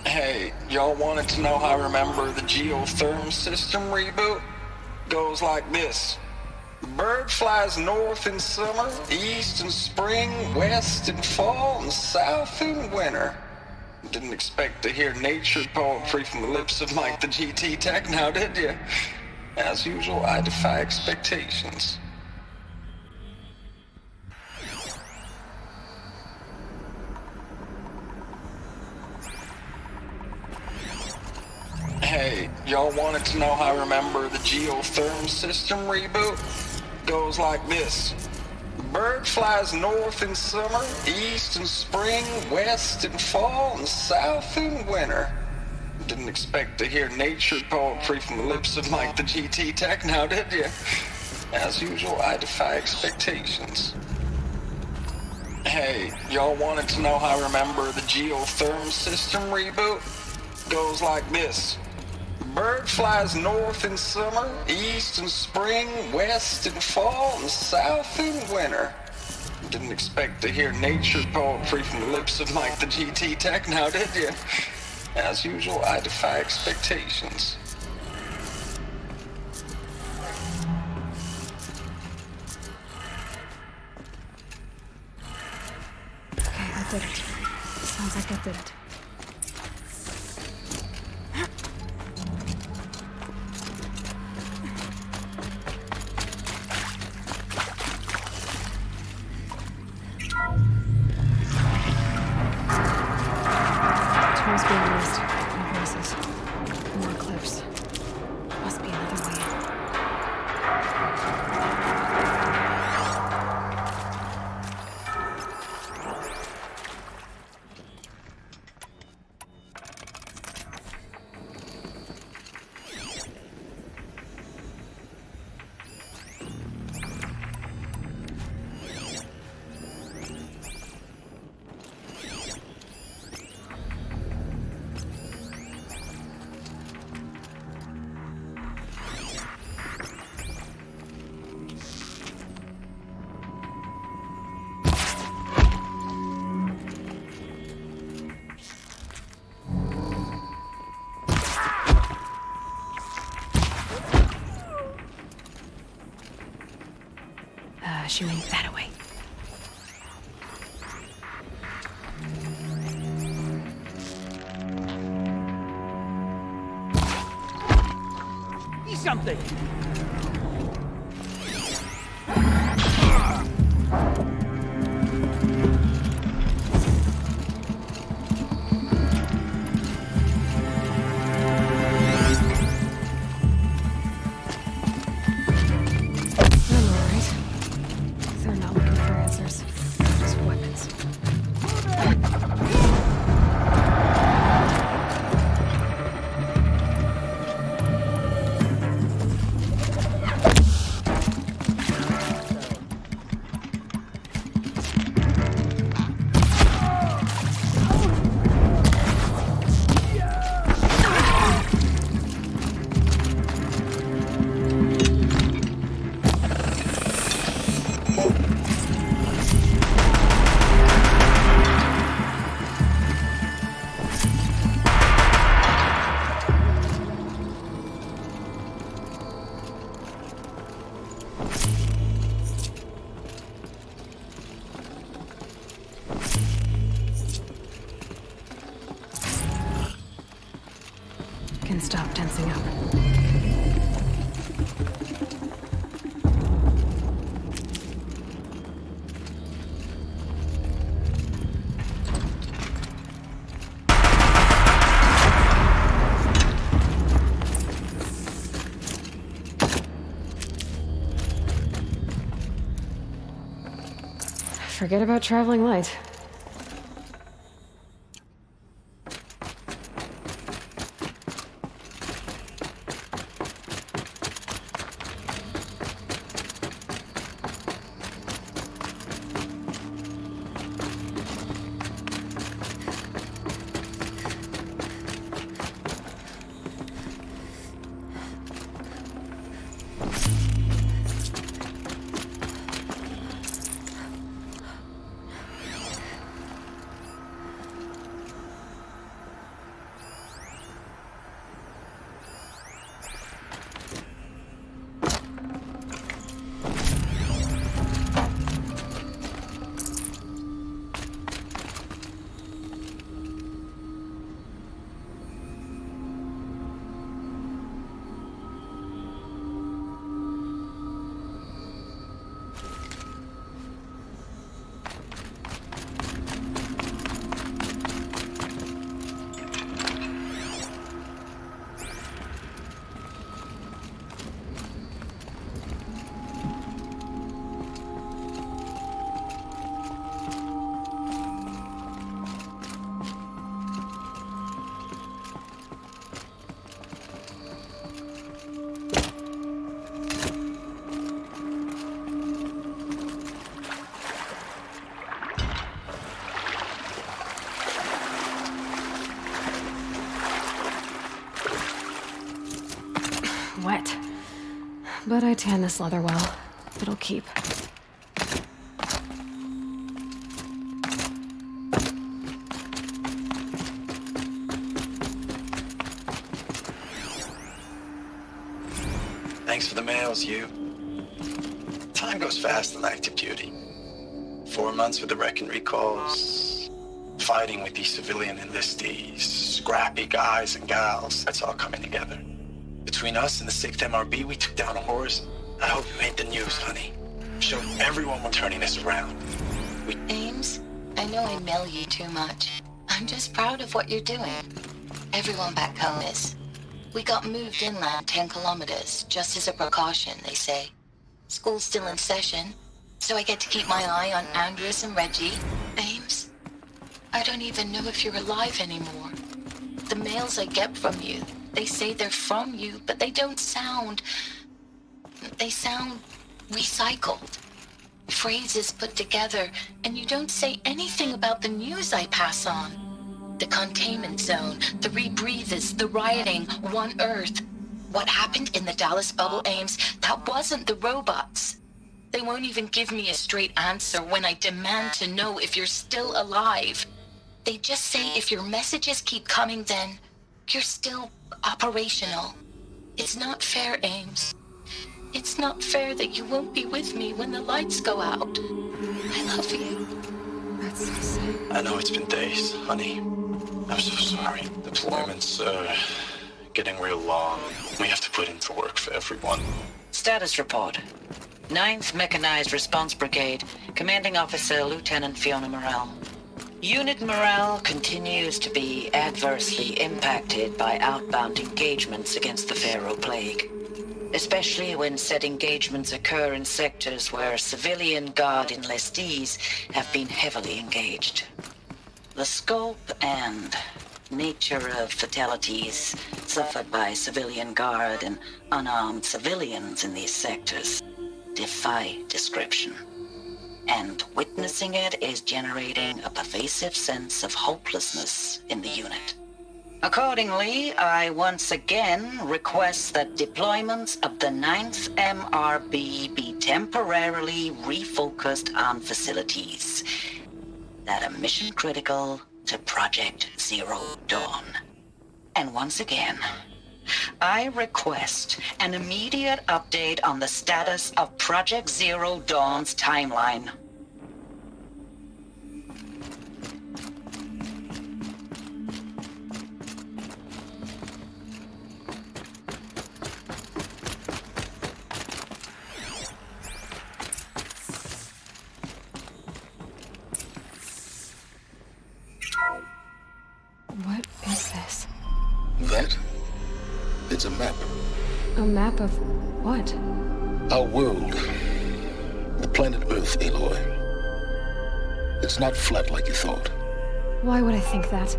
Hey, y'all wanted to know how I remember the geotherm system reboot? Goes like this. The bird flies north in summer, east in spring, west in fall, and south in winter. Didn't expect to hear nature poetry from the lips of Mike the GT Tech now, did you? As usual, I defy expectations. Hey, y'all wanted to know how I remember the geotherm system reboot? Goes like this. The bird flies north in summer, east in spring, west in fall, and south in winter. Didn't expect to hear nature poetry from the lips of Mike the GT Tech now, did you? As usual, I defy expectations. Hey, y'all wanted to know how I remember the geotherm system reboot? Goes like this. Bird flies north in summer, east in spring, west in fall, and south in winter. Didn't expect to hear nature poetry from the lips of Mike the GT Tech now, did you? As usual, I defy expectations. Okay, I did it. Sounds like I did it. Tools being used. New voices. More clips. Must be another way in. Shooing that away. See something! Can stop tensing up. Forget about traveling light. I tan this leather well. It'll keep. Thanks for the mails, you. Time goes fast in active duty. 4 months with the wreck and recalls. Fighting with these civilian enlistees. Scrappy guys and gals. That's all coming together. Between us and the 6th MRB, we took down a horse. I hope you made the news, honey. Showed everyone we're turning this around. Ames, I know I mail you too much. I'm just proud of what you're doing. Everyone back home is. We got moved inland 10 kilometers, just as a precaution, they say. School's still in session, so I get to keep my eye on Andres and Reggie. Ames, I don't even know if you're alive anymore. The mails I get from you, they say they're from you, but they don't sound... They sound recycled. Phrases put together, and you don't say anything about the news I pass on. The containment zone, the rebreathers, the rioting, One Earth. What happened in the Dallas bubble, Ames, that wasn't the robots. They won't even give me a straight answer when I demand to know if you're still alive. They just say if your messages keep coming, then you're still operational. It's not fair, Ames. It's not fair that you won't be with me when the lights go out. I love you. That's so sad. I know it's been days, honey. I'm so sorry. Deployments are getting real long. We have to put in for work for everyone. Status report. 9th Mechanized Response Brigade, Commanding Officer Lieutenant Fiona Morrell. Unit morale continues to be adversely impacted by outbound engagements against the Pharaoh Plague, especially when said engagements occur in sectors where civilian guard enlistees have been heavily engaged. The scope and nature of fatalities suffered by civilian guard and unarmed civilians in these sectors defy description. And witnessing it is generating a pervasive sense of hopelessness in the unit. Accordingly, I once again request that deployments of the 9th MRB be temporarily refocused on facilities that are mission critical to Project Zero Dawn. And once again, I request an immediate update on the status of Project Zero Dawn's timeline. What is this? That? It's a map. A map of what? Our world. The planet Earth, Aloy. It's not flat like you thought. Why would I think that?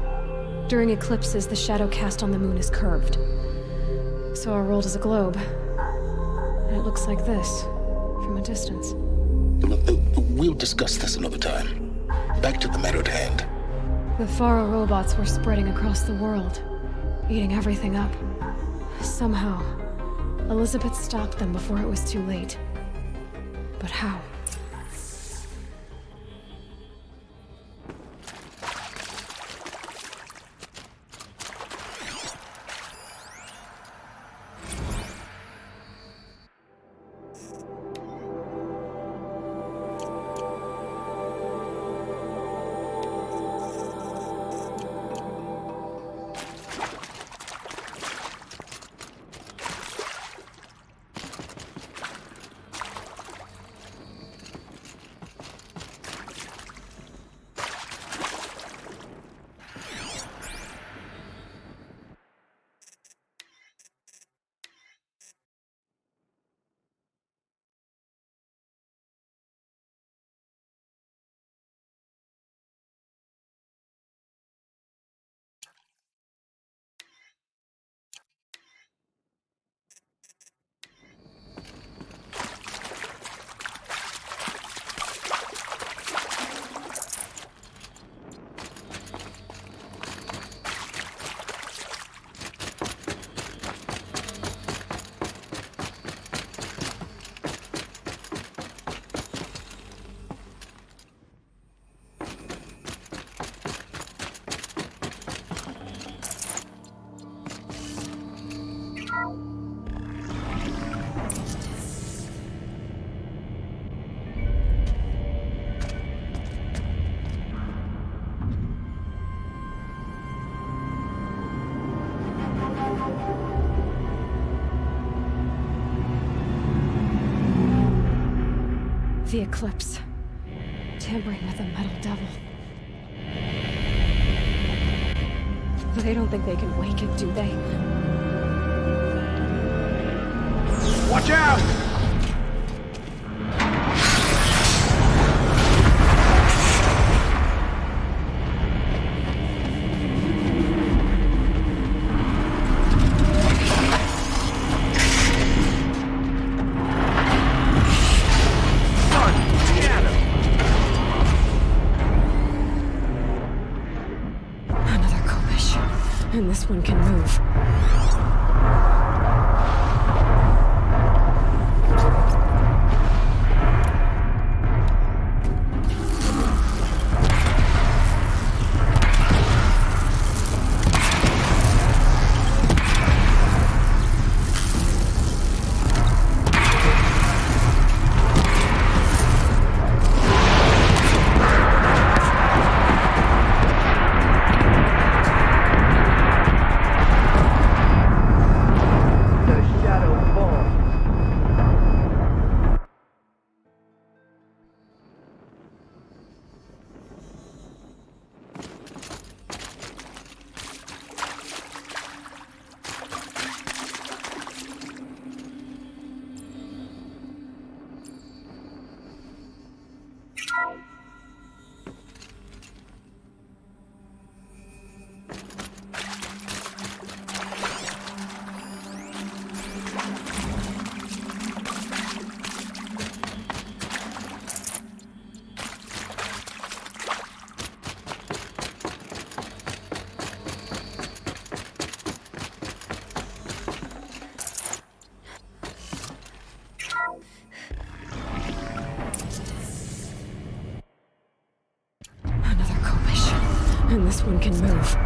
During eclipses, the shadow cast on the moon is curved. So our world is a globe. And it looks like this, from a distance. We'll discuss this another time. Back to the matter at hand. The Pharaoh robots were spreading across the world, eating everything up. Somehow, Elizabeth stopped them before it was too late. But how? The Eclipse. Tampering with the Metal Devil. They don't think they can wake it, do they? Watch out! And this one can move. And this one can move.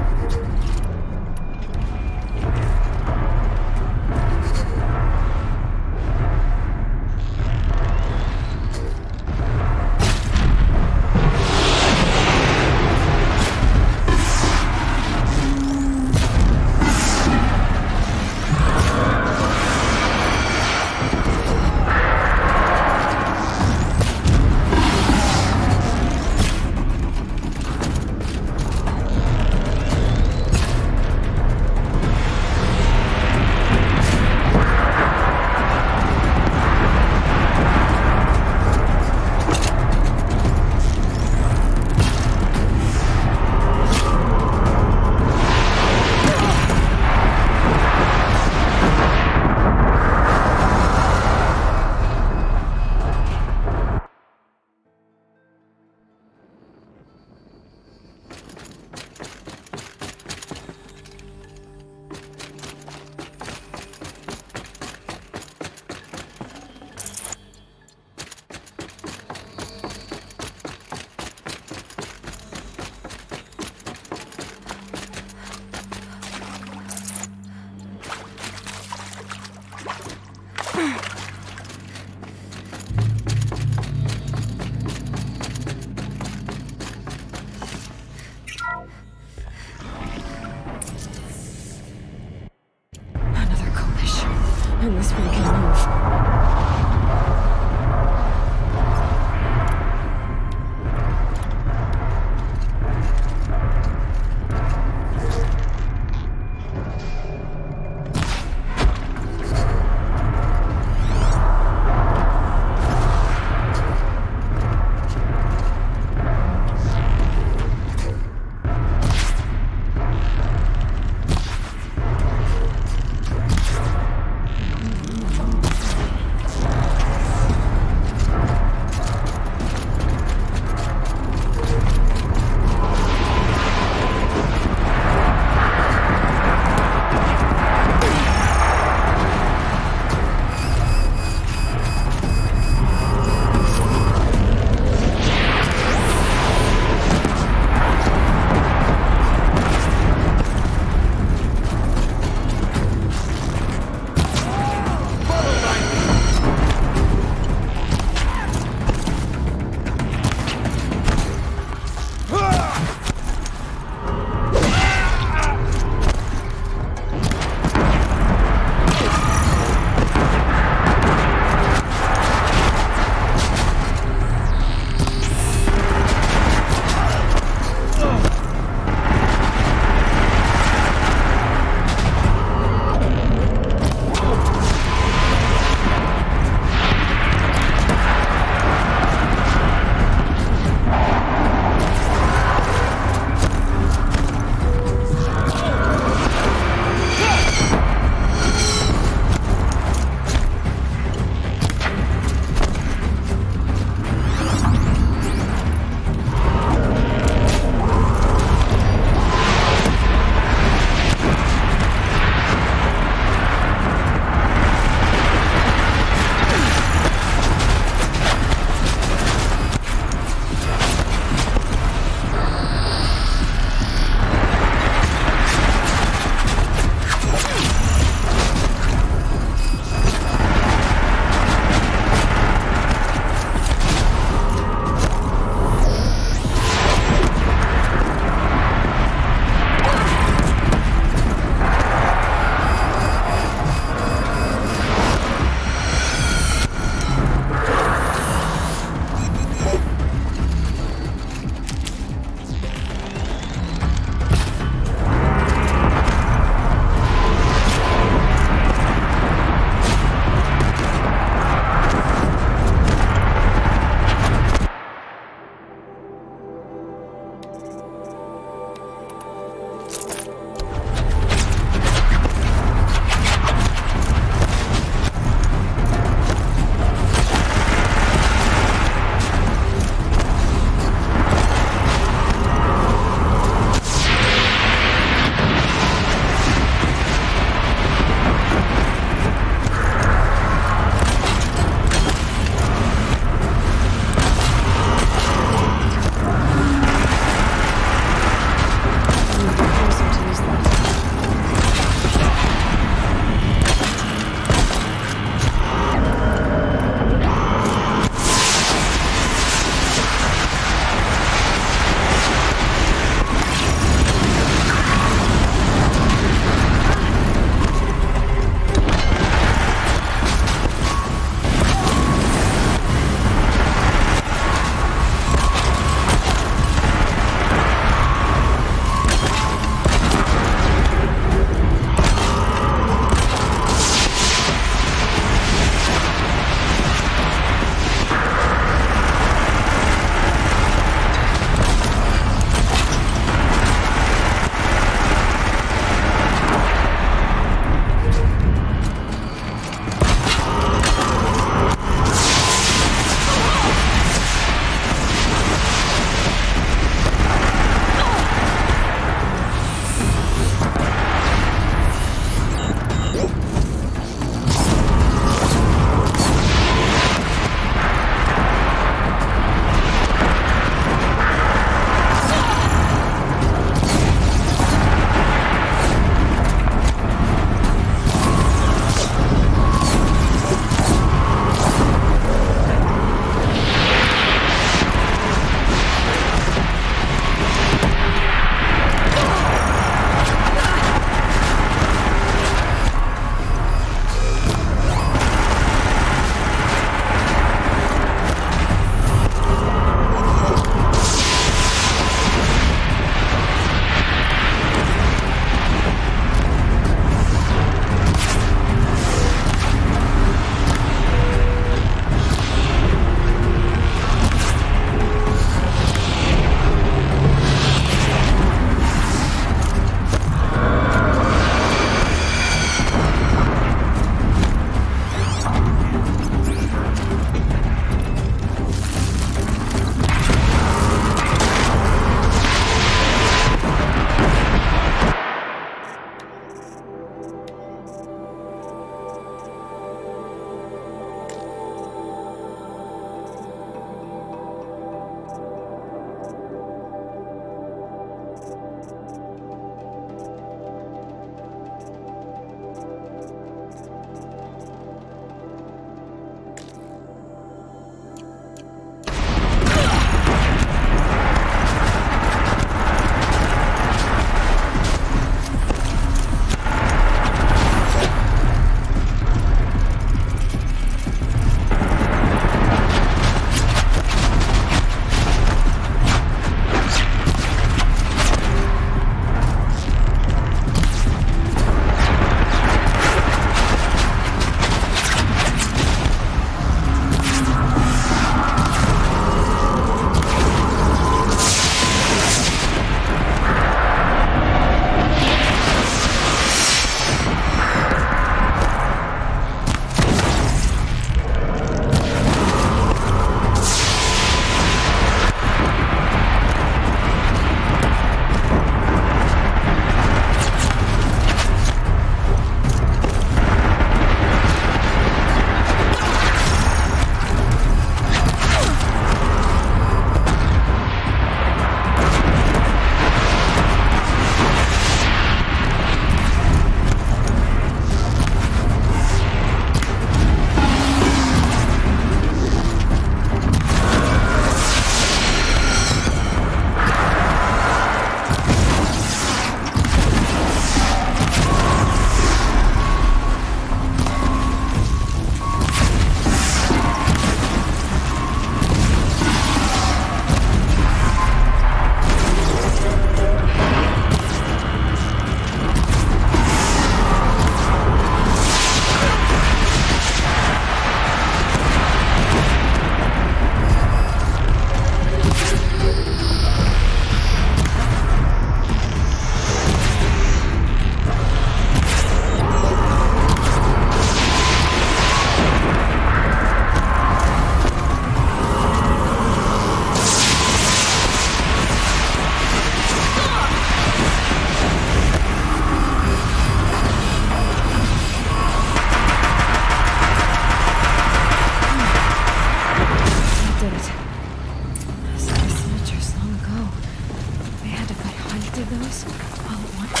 of those all at once.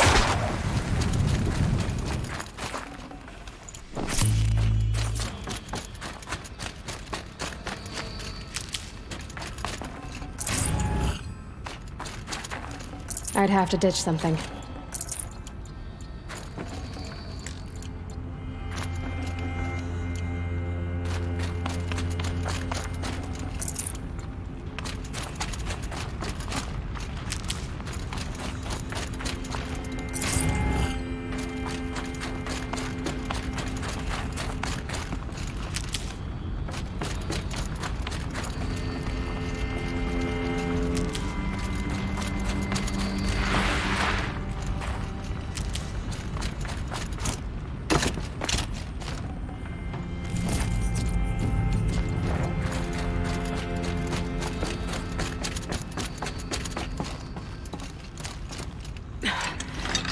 I'd have to ditch something.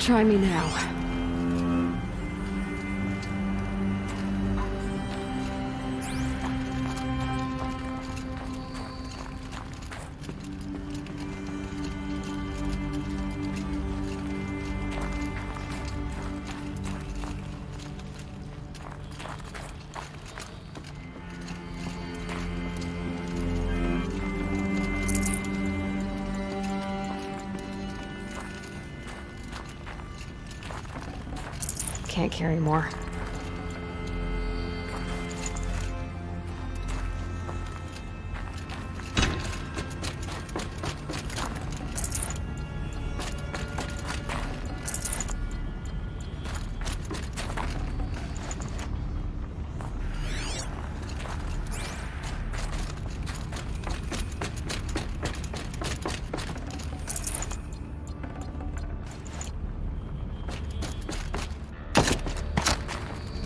Try me now. Can't carry more.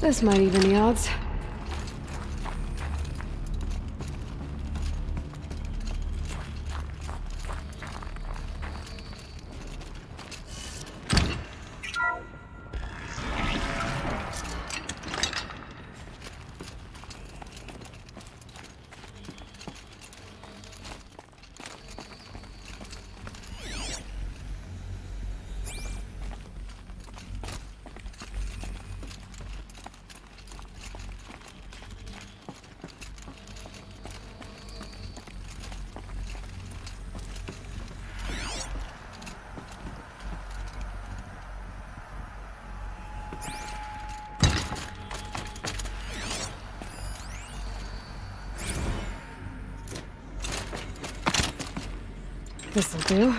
This might even the odds. This'll do.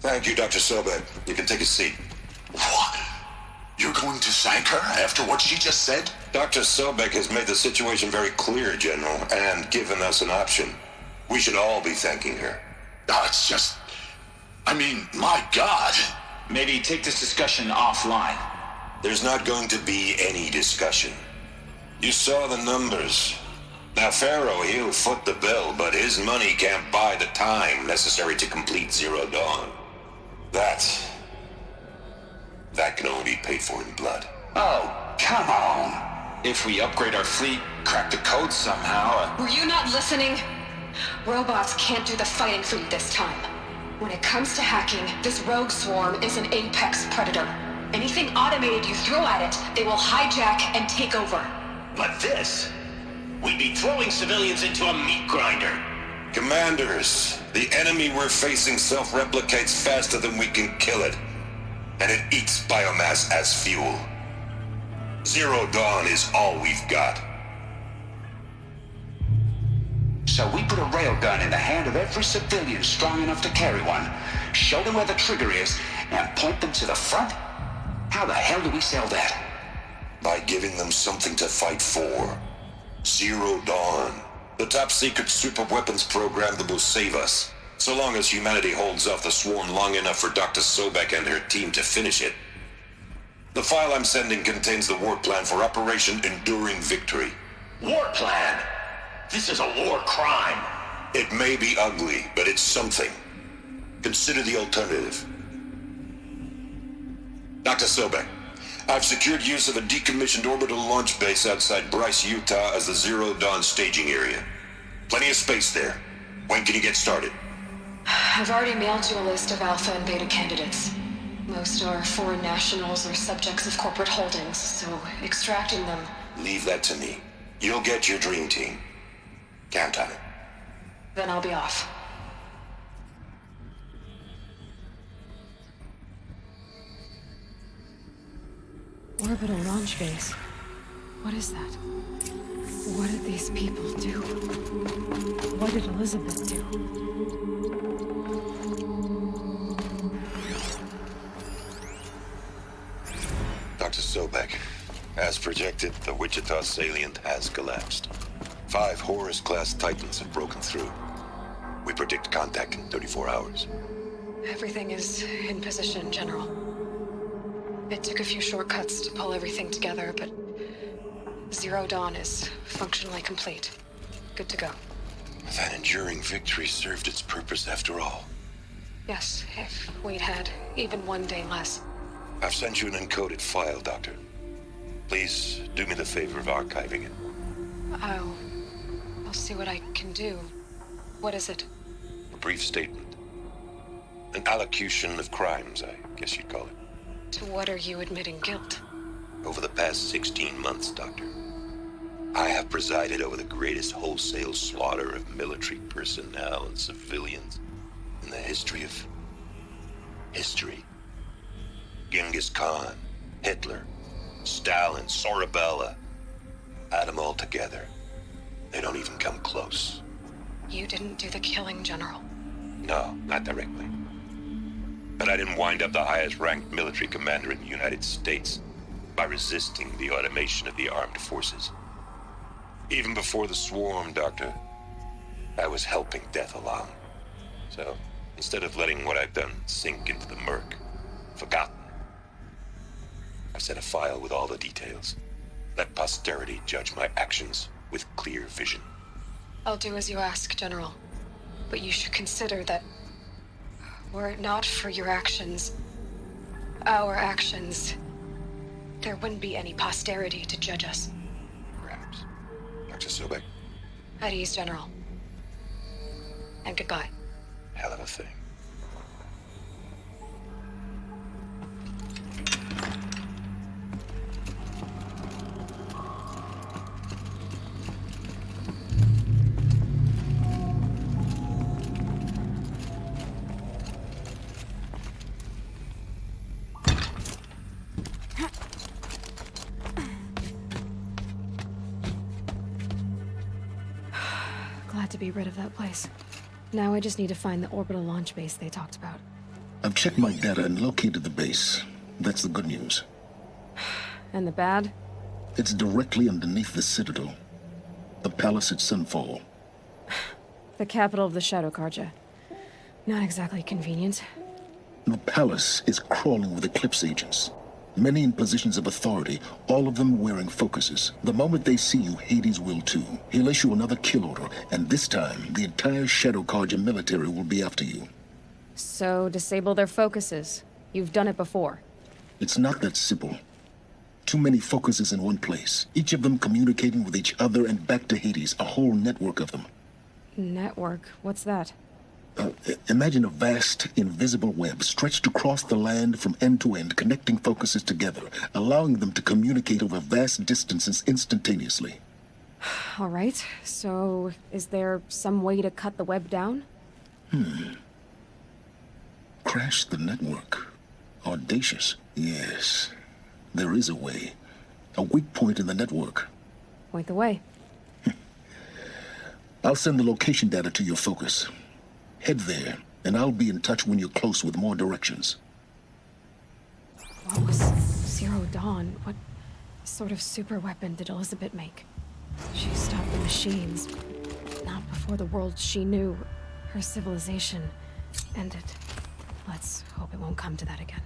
Thank you, Dr. Sobek. You can take a seat. What? You're going to thank her after what she just said? Dr. Sobek has made the situation very clear, General, and given us an option. We should all be thanking her. Oh, it's just... I mean, my God. Maybe take this discussion offline. There's not going to be any discussion. You saw the numbers. Now, Pharaoh, he'll foot the bill, but his money can't buy the time necessary to complete Zero Dawn. That can only be paid for in blood. Oh, come on. If we upgrade our fleet, crack the code somehow... Were you not listening? Robots can't do the fighting for you this time. When it comes to hacking, this rogue swarm is an apex predator. Anything automated you throw at it, they will hijack and take over. But this... we'd be throwing civilians into a meat grinder. Commanders, the enemy we're facing self-replicates faster than we can kill it. And it eats biomass as fuel. Zero Dawn is all we've got. So we put a railgun in the hand of every civilian strong enough to carry one, show them where the trigger is, and point them to the front? How the hell do we sell that? By giving them something to fight for. Zero Dawn. The top-secret super-weapons program that will save us. So long as humanity holds off the swarm long enough for Dr. Sobek and her team to finish it. The file I'm sending contains the war plan for Operation Enduring Victory. War plan? This is a war crime. It may be ugly, but it's something. Consider the alternative. Dr. Sobek, I've secured use of a decommissioned orbital launch base outside Bryce, Utah as the Zero Dawn staging area. Plenty of space there. When can you get started? I've already mailed you a list of Alpha and Beta candidates. Most are foreign nationals or subjects of corporate holdings, so extracting them... Leave that to me. You'll get your dream team. Count on it. Then I'll be off. Orbital launch base. What is that? What did these people do? What did Elizabeth do? Dr. Sobek, as projected, the Wichita salient has collapsed. 5 Horus-class Titans have broken through. We predict contact in 34 hours. Everything is in position, General. It took a few shortcuts to pull everything together, but Zero Dawn is functionally complete. Good to go. That enduring victory served its purpose after all. Yes, if we'd had even one day less. I've sent you an encoded file, Doctor. Please do me the favor of archiving it. I'll see what I can do. What is it? A brief statement. An allocution of crimes, I guess you'd call it. To what are you admitting guilt? Over the past 16 months, Doctor, I have presided over the greatest wholesale slaughter of military personnel and civilians in the history of... history. Genghis Khan, Hitler, Stalin, Sorabella. Add them all together. They don't even come close. You didn't do the killing, General. No, not directly. But I didn't wind up the highest-ranked military commander in the United States by resisting the automation of the armed forces. Even before the swarm, Doctor, I was helping death along. So, instead of letting what I've done sink into the murk, forgotten, I've set a file with all the details. Let posterity judge my actions with clear vision. I'll do as you ask, General. But you should consider that were it not for your actions, our actions, there wouldn't be any posterity to judge us. Perhaps. Dr. Sobek. At ease, General. And goodbye. Hell of a thing. Glad to be rid of that place. Now I just need to find the orbital launch base they talked about. I've checked my data and located the base. That's the good news. And the bad? It's directly underneath the Citadel. The palace at Sunfall. The capital of the Shadow Carja. Not exactly convenient. The palace is crawling with Eclipse agents. Many in positions of authority, all of them wearing focuses. The moment they see you, Hades will too. He'll issue another kill order, and this time, the entire Shadow Carja military will be after you. So, disable their focuses. You've done it before. It's not that simple. Too many focuses in one place, each of them communicating with each other and back to Hades, a whole network of them. Network? What's that? Imagine a vast, invisible web stretched across the land from end to end, connecting focuses together, allowing them to communicate over vast distances instantaneously. All right, so is there some way to cut the web down? Crash the network. Audacious. Yes, there is a way. A weak point in the network. Point the way. I'll send the location data to your focus. Head there, and I'll be in touch when you're close with more directions. What was Zero Dawn? What sort of super weapon did Elizabeth make? She stopped the machines. Not before the world she knew, her civilization, ended. Let's hope it won't come to that again.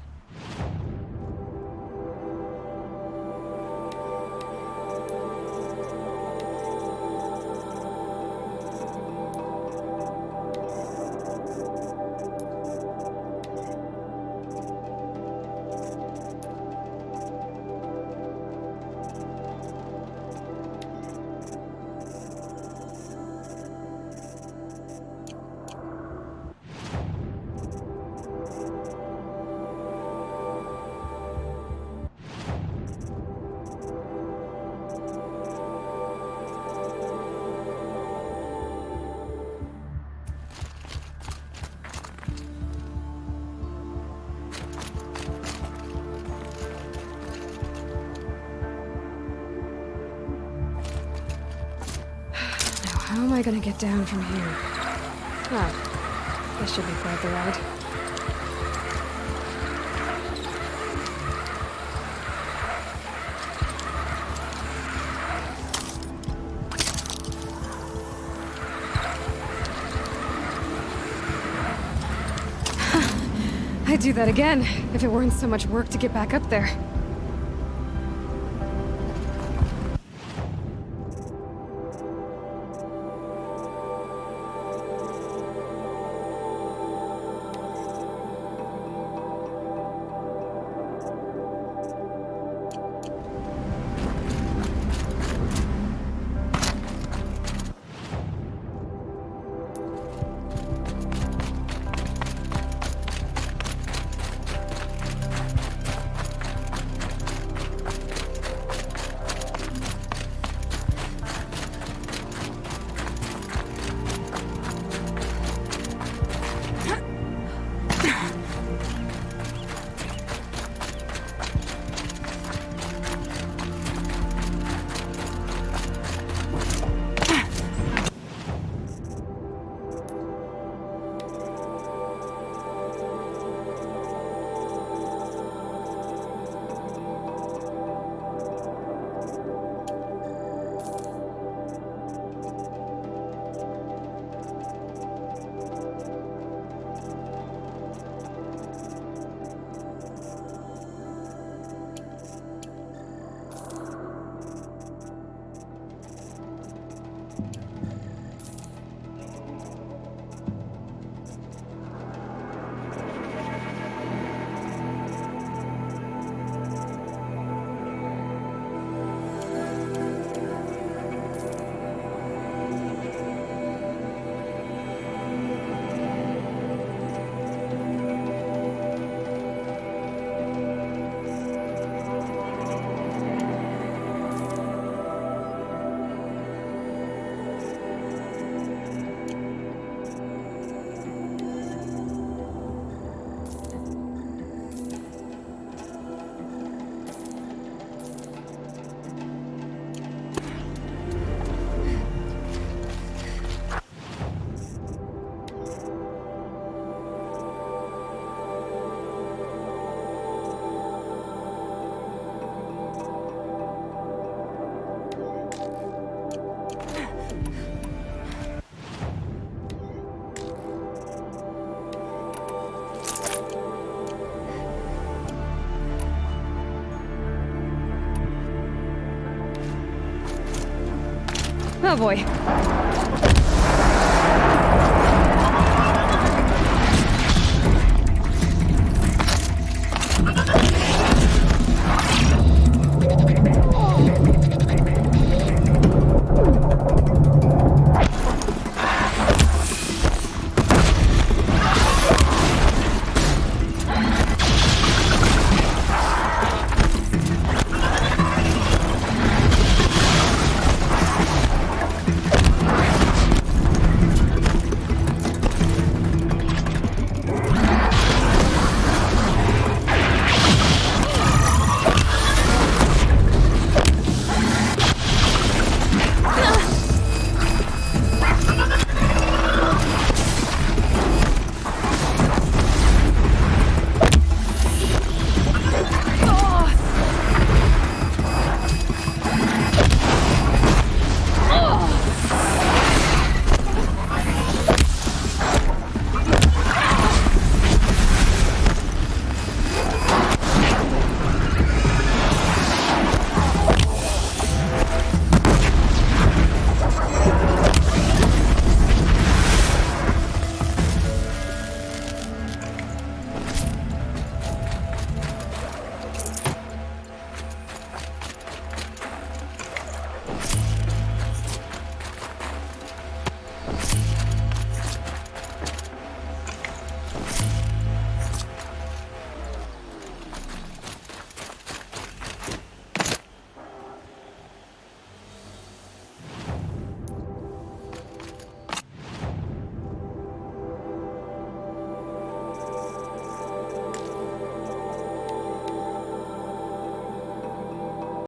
how am I gonna get down from here? Oh, this should be quite the ride. I'd do that again, if it weren't so much work to get back up there. Oh boy.